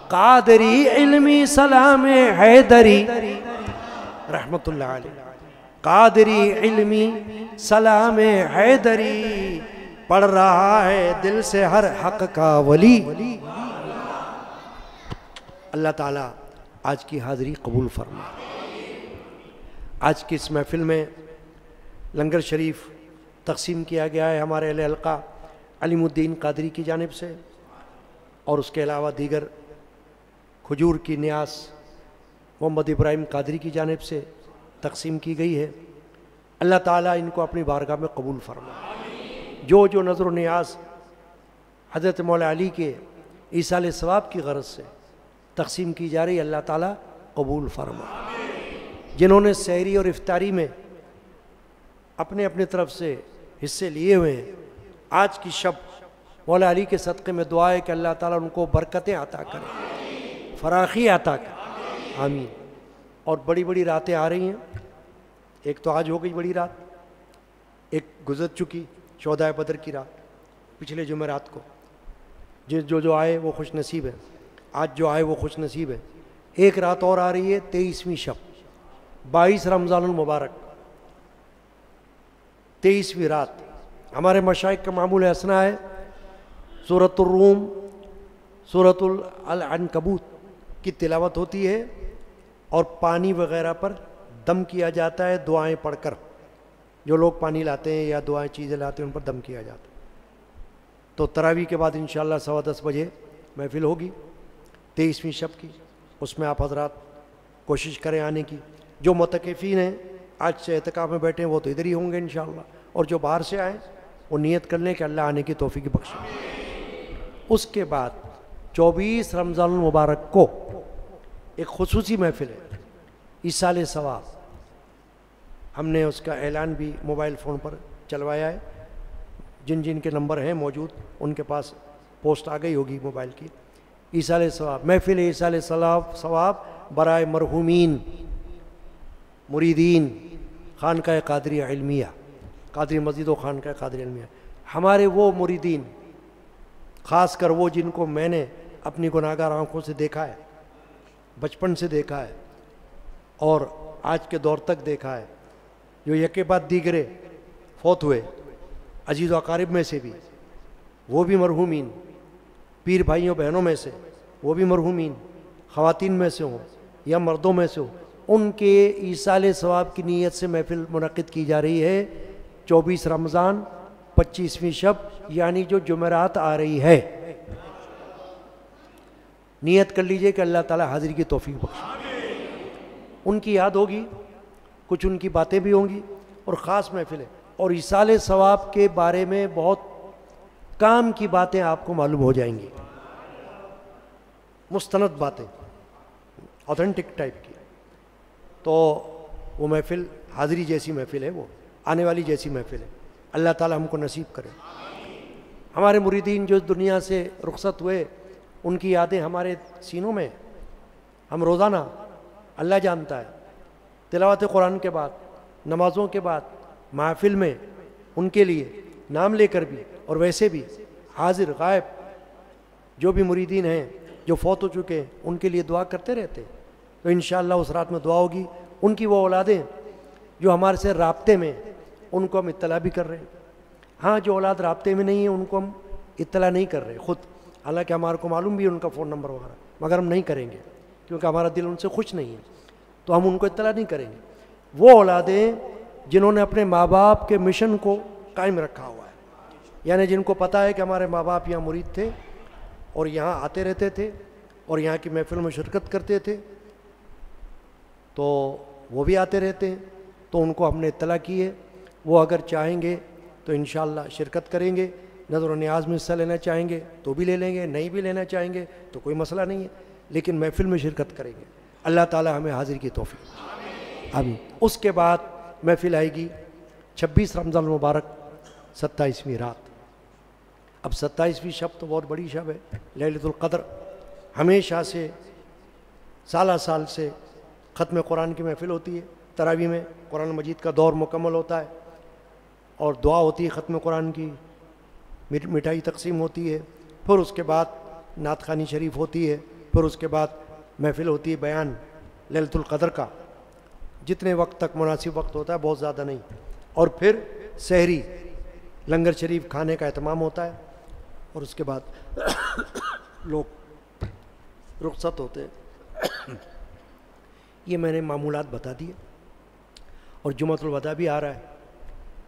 قادری علمی سلام حیدری رحمت اللہ علیہ، قادری علمی سلام حیدری پڑھ رہا ہے دل سے ہر حق کا ولی۔ اللہ تعالیٰ آج کی حاضری قبول فرمائے۔ آج کی اس محفل میں لنگر شریف تقسیم کیا گیا ہے ہمارے اہل حلقہ علیم الدین قادری کی جانب سے، اور اس کے علاوہ دیگر کھجور کی نیاز محمد ابراہیم قادری کی جانب سے تقسیم کی گئی ہے۔ اللہ تعالیٰ ان کو اپنی بارگاہ میں قبول فرمائے۔ جو جو نظر و نیاز حضرت مولا علی کے ایصال ثواب کی غرض سے تقسیم کی جا رہی، اللہ تعالیٰ قبول فرمائے۔ جنہوں نے سحری اور افطاری میں اپنے اپنے طرف سے حصے لیے ہوئے ہیں، آج کی شب مولا علی کے صدقے میں دعا ہے کہ اللہ تعالیٰ ان کو برکتیں عطا کرے، فراخی عطا کرے، آمین۔ اور بڑی بڑی راتیں آ رہی ہیں، ایک تو آج ہو گئی بڑی رات، ایک گزر چکی شہدائے بدر کی رات پچھلے جمعرات کو، جو آئے وہ خوش نصیب ہے، آج جو آئے وہ خوش نصیب ہے۔ ایک رات اور آ رہی ہے 23ویں شب، 22 رمضان المبارک، 23ویں رات۔ ہمارے مشائخ کا معمول اسنا ہے سورۃ الروم، سورۃ العنکبوت کی تلاوت ہوتی ہے، اور پانی وغیرہ پر دم کیا جاتا ہے دعائیں پڑھ کر، جو لوگ پانی لاتے ہیں یا دعائیں چیزیں لاتے ہیں ان پر دم کیا جاتا ہے۔ تو تراویح کے بعد انشاءاللہ 10:15 بجے محفل ہوگی 23ویں شب کی، اس میں آپ حضرات کوشش کریں آنے کی۔ جو معتکفین ہیں آج سے اعتکاف میں بیٹھے ہیں وہ تو ادھر ہی ہوں گے انشاءاللہ، اور جو باہر سے آئیں وہ نیت کر لیں کہ اللہ آنے کی توفیق بخشے۔ اس کے بعد 24 رمضان المبارک کو ایک خصوصی محفل ہے ایصال ثواب، ہم نے اس کا اعلان بھی موبائل فون پر چلوایا ہے، جن جن کے نمبر ہیں موجود ان کے پاس پوسٹ آ گئی ہوگی موبائل کی۔ ایصال ثواب محفل ایصال ثواب برائے مرحومین مریدین خانقاہ قادری علمیہ، قادری مسجد و خانقاہ قادری علمیہ، ہمارے وہ مریدین، خاص کر وہ جن کو میں نے اپنی گناہگار آنکھوں سے دیکھا ہے، بچپن سے دیکھا ہے اور آج کے دور تک دیکھا ہے، جو یکے بعد دیگرے فوت ہوئے، عزیز و اقارب میں سے بھی وہ بھی مرحومین، پیر بھائیوں بہنوں میں سے وہ بھی مرحومین، خواتین میں سے ہوں یا مردوں میں سے ہوں، ان کے ایصال ثواب کی نیت سے محفل منعقد کی جا رہی ہے 24 رمضان 25ویں شب، یعنی جو جمعرات آ رہی ہے۔ نیت کر لیجئے کہ اللہ تعالی حاضری کی توفیق بخشے۔ ان کی یاد ہوگی، کچھ ان کی باتیں بھی ہوں گی، اور خاص محفل ہے، اور ایصال ثواب کے بارے میں بہت کام کی باتیں آپ کو معلوم ہو جائیں گی، مستند باتیں، آتھینٹک ٹائپ کی۔ تو وہ محفل حاضری جیسی محفل ہے، وہ آنے والی جیسی محفل ہے، اللہ تعالی ہم کو نصیب کرے۔ ہمارے مریدین جو دنیا سے رخصت ہوئے ان کی یادیں ہمارے سینوں میں، ہم روزانہ اللہ جانتا ہے تلاوت قرآن کے بعد، نمازوں کے بعد، محفل میں ان کے لیے نام لے کر بھی اور ویسے بھی حاضر غائب جو بھی مریدین ہیں جو فوت ہو چکے ہیں ان کے لیے دعا کرتے رہتے ہیں۔ تو انشاءاللہ اس رات میں دعا ہوگی، ان کی وہ اولادیں جو ہمارے سے رابطے میں، ان کو ہم اطلاع بھی کر رہے ہیں۔ ہاں جو اولاد رابطے میں نہیں ہیں ان کو ہم اطلاع نہیں کر رہے خود، حالانکہ ہمارے کو معلوم بھی ہے ان کا فون نمبر وغیرہ، مگر ہم نہیں کریں گے کیونکہ ہمارا دل ان سے خوش نہیں ہے، تو ہم ان کو اطلاع نہیں کریں گے۔ وہ اولادیں جنہوں نے اپنے ماں باپ کے مشن کو قائم رکھا ہوا ہے، یعنی جن کو پتہ ہے کہ ہمارے ماں باپ یہاں مرید تھے اور یہاں آتے رہتے تھے اور یہاں کی محفل میں شرکت کرتے تھے، تو وہ بھی آتے رہتے ہیں، تو ان کو ہم نے اطلاع کی ہے، وہ اگر چاہیں گے تو انشاءاللہ شرکت کریں گے، نظر و نیاز میں حصہ لینا چاہیں گے تو بھی لے لیں گے، نہیں بھی لینا چاہیں گے تو کوئی مسئلہ نہیں ہے، لیکن محفل میں شرکت کریں گے۔ اللہ تعالی ہمیں حاضر کی توفیق آمین۔ اس کے بعد محفل آئے گی 26 رمضان المبارک 27ویں رات۔ اب 27ویں شب تو بہت بڑی شب ہے، لیلۃ القدر۔ ہمیشہ سے سالہ سال سے ختم قرآن کی محفل ہوتی ہے، تراویح میں قرآن مجید کا دور مکمل ہوتا ہے اور دعا ہوتی ہے ختم قرآن کی، مٹھائی تقسیم ہوتی ہے، پھر اس کے بعد نعت خوانی شریف ہوتی ہے، پھر اس کے بعد محفل ہوتی ہے بیان لیلۃ القدر کا، جتنے وقت تک مناسب وقت ہوتا ہے، بہت زیادہ نہیں، اور پھر سحری لنگر شریف کھانے کا اہتمام ہوتا ہے، اور اس کے بعد لوگ رخصت ہوتے ہیں۔ یہ میں نے معمولات بتا دیے، اور جمعۃ الوداع بھی آ رہا ہے،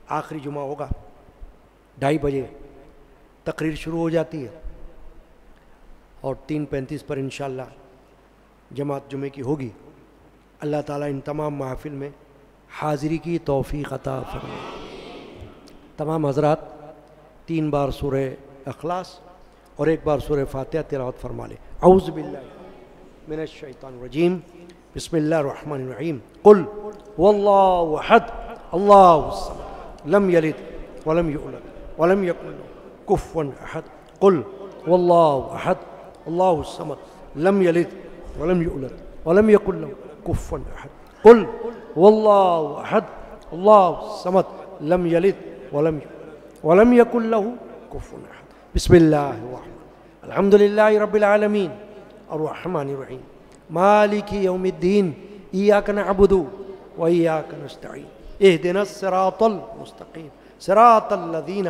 آخری جمعہ ہوگا 2:30 بجے تقریر شروع ہو جاتی ہے، اور 3:35 پر انشاءاللہ جماعت جمعے کی ہوگی۔ اللہ تعالیٰ ان تمام محافل میں حاضری کی توفیق عطا فرمائے۔ تمام حضرات 3 بار سورہ اخلاص اور 1 بار سورہ فاتحہ تلاوت فرما لیں۔ اعوذ باللہ من الشیطان الرجیم، بسم اللہ الرحمن الرحیم۔ قل واللہ احد اللہ الصمد لم یلد ولم یولد ولم یکن له کفوا احد۔ قل واللہ احد اللہ الصمد لم یلد ولم یولد ولم یکن له کفوا احد۔ قل واللہ احد اللہ الصمد لم یلد ولم یولد ولم یکن له کفوا احد۔ بسم اللہ الرحمن الحمد للہ رب العالمین الرحمن الرحیم مالک یوم الدین ایاک نعبد و ایاک نستعین اہدنا الصراط المستقیم صراط الذین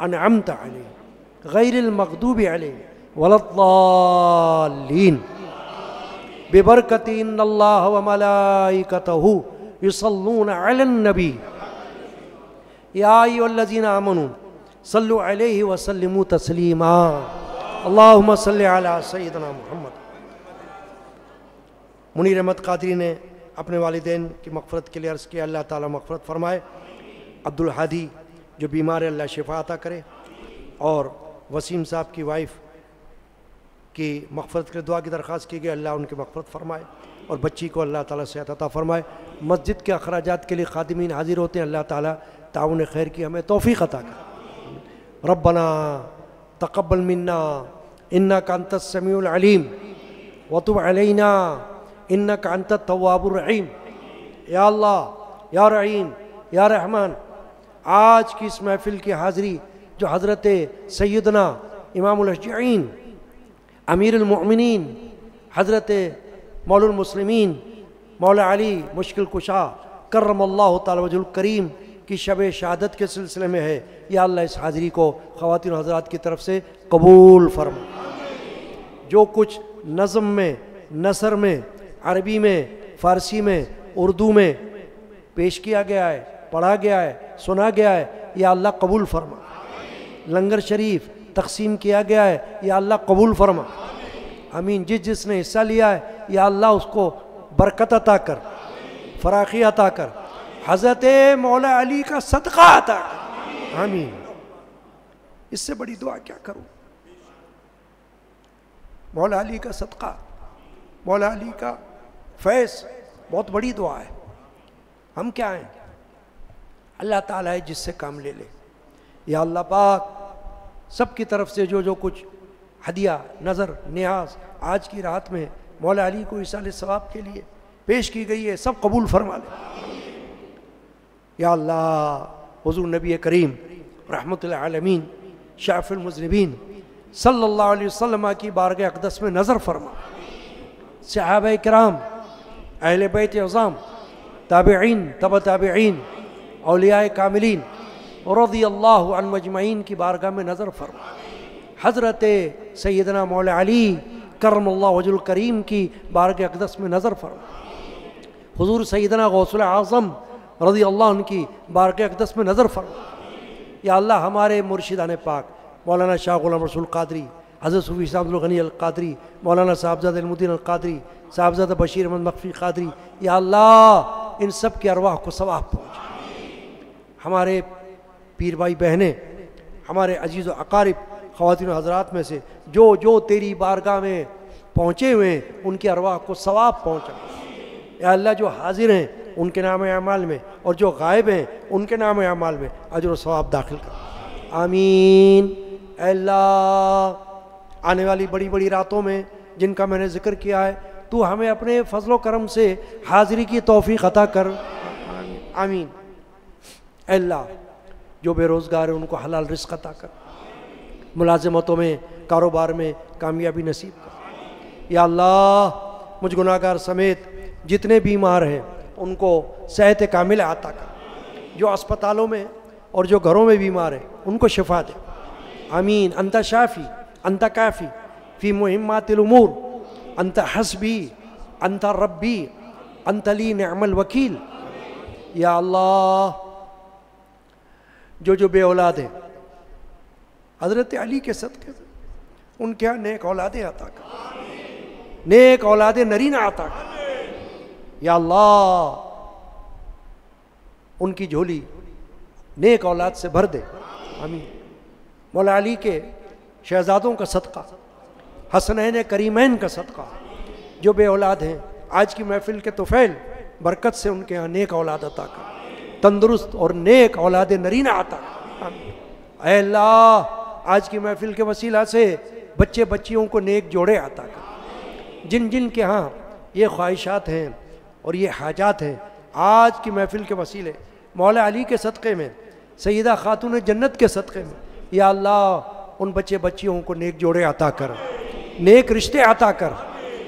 انعمت علیہم غیر المغضوب علیہم ولا الضالین ببرکت ان اللہ وملائکتہ یصلون علی النبی یا ایھا الذین آمنوا صلوا علیہ وسلموا تسلیما اللہم صل علی سیدنا محمد۔ منیر احمد قادری نے اپنے والدین کی مغفرت کے لیے عرض کیا، اللہ تعالیٰ مغفرت فرمائے۔ عبدالحادی جو بیمار ہے اللہ شفا عطا کرے، اور وسیم صاحب کی وائف کی مغفرت کے لیے دعا کی درخواست کی گئی، اللہ ان کی مغفرت فرمائے، اور بچی کو اللہ تعالیٰ صحت عطا فرمائے۔ مسجد کے اخراجات کے لیے خادمین حاضر ہوتے ہیں، اللہ تعالیٰ تعاون خیر کی ہمیں توفیق عطا کرے۔ ربنا تقبل منا انک انت السمیع العلیم وتب علینا انک انت التواب الرحیم۔ یا اللہ، یا رحیم، یا رحمان، آج کی اس محفل کی حاضری جو حضرت سیدنا امام الاشجعین امیر المؤمنین حضرت مولا المسلمین مولا علی مشکل کشا کرم اللہ تعالی وجہ الکریم کی شب شہادت کے سلسلے میں ہے، یا اللہ اس حاضری کو خواتین و حضرات کی طرف سے قبول فرما۔ جو کچھ نظم میں، نثر میں، عربی میں، فارسی میں، اردو میں پیش کیا گیا ہے، پڑھا گیا ہے، سنا گیا ہے، یا اللہ قبول فرما۔ لنگر شریف تقسیم کیا گیا ہے، یا اللہ قبول فرما۔ آمین۔ جس نے حصہ لیا ہے، یا اللہ اس کو برکت عطا کر، فراخی عطا کر، حضرت مولا علی کا صدقہ عطا کر۔ آمین۔ اس سے بڑی دعا کیا کروں؟ مولا علی کا صدقہ، مولا علی کا فیض بہت بڑی دعا ہے۔ ہم کیا ہیں؟ اللہ تعالیٰ ہے جس سے کام لے لے۔ یا اللہ پاک سب کی طرف سے جو کچھ ہدیہ، نظر، نیاز آج کی رات میں مولا علی کو ایصال ثواب کے لیے پیش کی گئی ہے، سب قبول فرما لے۔ یا اللہ حضور نبی کریم رحمت العالمین شافع المذنبین صلی اللہ علیہ وسلم کی بارگاہ اقدس میں نظر فرما۔ صحابہ کرام، اہل بیت عظام، تابعین، تبع تابعین، اولیاء کاملین، رضی اللہ عنہم اجمعین کی بارگاہ میں نظر فرما، حضرت سیدنا مولا علی کرم اللہ وجہ الکریم کی بارگاہ اقدس میں نظر فرما، حضور سیدنا غوث الاعظم رضی اللہ عنہ کی بارگاہ اقدس میں نظر فرما۔ یا اللہ ہمارے مرشدان پاک مولانا شاہ غلام رسول قادری، حضرت صوفی صاحب الغنی القادری، مولانا صاحبزادہ علم القادری، صاحبزادہ بشیر احمد مخفی قادری، یا اللہ ان سب کے ارواح کو ثواب پہنچے۔ ہمارے پیر بھائی بہنیں، ہمارے عزیز و اقارب خواتین و حضرات میں سے جو تیری بارگاہ میں پہنچے ہوئے ہیں ان کے ارواح کو ثواب پہنچا۔ یا اللہ جو حاضر ہیں ان کے نام اعمال میں اور جو غائب ہیں ان کے نام اعمال میں اجر و ثواب داخل کر، آمین۔ اے اللہ آنے والی بڑی بڑی راتوں میں جن کا میں نے ذکر کیا ہے تو ہمیں اپنے فضل و کرم سے حاضری کی توفیق عطا کر، آمین۔ اے اللہ جو بے روزگار ہیں ان کو حلال رزق عطا کر، ملازمتوں میں کاروبار میں کامیابی نصیب کر۔ یا اللہ مجھ گناہ گار سمیت جتنے بیمار ہیں ان کو صحت کامل عطا کر، جو اسپتالوں میں اور جو گھروں میں بیمار ہیں ان کو شفا دے، آمین۔ انت شافی انت کافی فی مہمات الامور، انت حسبی انت ربی انت لی نعم الوکیل۔ یا اللہ جو بے اولاد ہیں حضرت علی کے صدقے سے ان کے ہاں نیک اولادیں عطا کر، نیک اولاد نرینہ عطا کر۔ یا اللہ ان کی جھولی نیک اولاد سے بھر دے، آمین۔ مولا علی کے شہزادوں کا صدقہ، حسنین کریمین کا صدقہ، جو بے اولاد ہیں آج کی محفل کے طفیل برکت سے ان کے ہاں نیک اولاد عطا کر، تندرست اور نیک اولاد نرینہ عطا کر، آمین۔ اے اللہ آج کی محفل کے وسیلہ سے بچے بچیوں کو نیک جوڑے عطا کر، جن جن کے ہاں یہ خواہشات ہیں اور یہ حاجات ہیں آج کی محفل کے وسیلے مولا علی کے صدقے میں، سیدہ خاتون جنت کے صدقے میں، یا اللہ ان بچے بچیوں کو نیک جوڑے عطا کر، نیک رشتے عطا کر،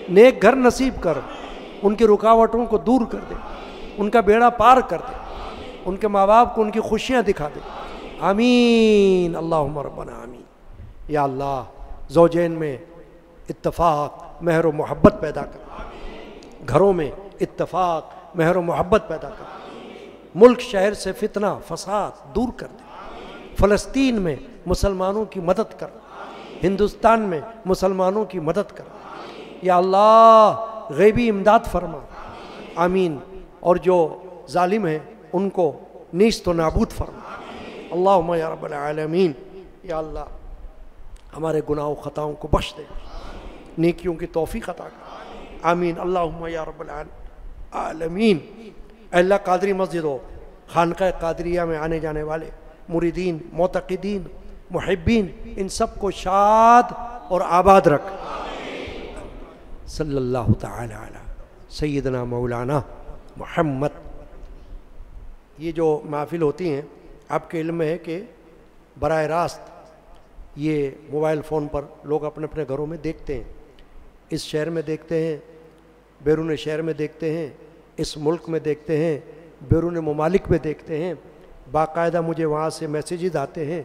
نیک گھر نصیب کر، ان کی رکاوٹوں کو دور کر دے، ان کا بیڑا پار کر دے، ان کے ماں باپ کو ان کی خوشیاں دکھا دے، آمین اللہم ربنا آمین۔ یا اللہ زوجین میں اتفاق مہر و محبت پیدا کر، گھروں میں اتفاق مہر و محبت پیدا کر، ملک شہر سے فتنہ فساد دور کر دے، فلسطین میں مسلمانوں کی مدد کر، ہندوستان میں مسلمانوں کی مدد کر، یا اللہ غیبی امداد فرما، آمین۔ اور جو ظالم ہیں ان کو نیست و نابود فرما، اللہم یا رب العالمین۔ یا اللہ ہمارے گناہ و خطاؤں کو بخش دے، نیکیوں کی توفیق عطا کر، آمین اللہم یا رب العالمین۔ اے اللہ قادری مسجد و خانقاہ قادریہ میں آنے جانے والے مریدین، معتقدین، محبین ان سب کو شاد اور آباد رکھ، صلی اللہ تعالی علی سیدنا مولانا محمد۔ یہ جو محافل ہوتی ہیں آپ کے علم میں ہے کہ براہ راست یہ موبائل فون پر لوگ اپنے اپنے گھروں میں دیکھتے ہیں، اس شہر میں دیکھتے ہیں، بیرون شہر میں دیکھتے ہیں، اس ملک میں دیکھتے ہیں، بیرون ممالک میں دیکھتے ہیں، باقاعدہ مجھے وہاں سے میسیجز آتے ہیں،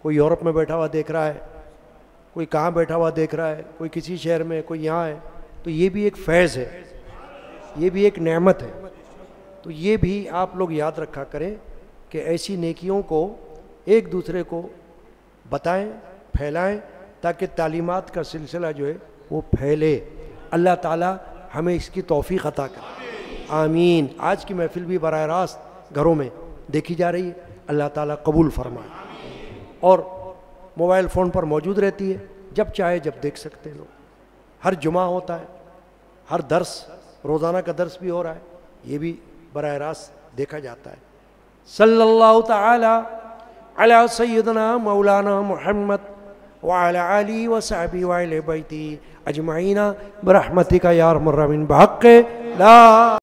کوئی یورپ میں بیٹھا ہوا دیکھ رہا ہے، کوئی کہاں بیٹھا ہوا دیکھ رہا ہے، کوئی کسی شہر میں، کوئی یہاں ہے، تو یہ بھی ایک فیض ہے، یہ بھی ایک نعمت ہے۔ تو یہ بھی آپ لوگ یاد رکھا کریں کہ ایسی نیکیوں کو ایک دوسرے کو بتائیں، پھیلائیں، تاکہ تعلیمات کا سلسلہ جو ہے وہ پھیلے۔ اللہ تعالی ہمیں اس کی توفیق عطا کرے، آمین۔ آج کی محفل بھی براہ راست گھروں میں دیکھی جا رہی ہے، اللہ تعالیٰ قبول فرمائے، اور موبائل فون پر موجود رہتی ہے، جب چاہے جب دیکھ سکتے ہیں لوگ۔ ہر جمعہ ہوتا ہے، ہر درس، روزانہ کا درس بھی ہو رہا ہے، یہ بھی براہ راست دیکھا جاتا ہے۔ صلی اللہ تعالی علی سیدنا مولانا محمد وعلی آلہ وصحبہ وعلی بیتہ اجمعین برحمتک یا ارحم الراحمین بحق لا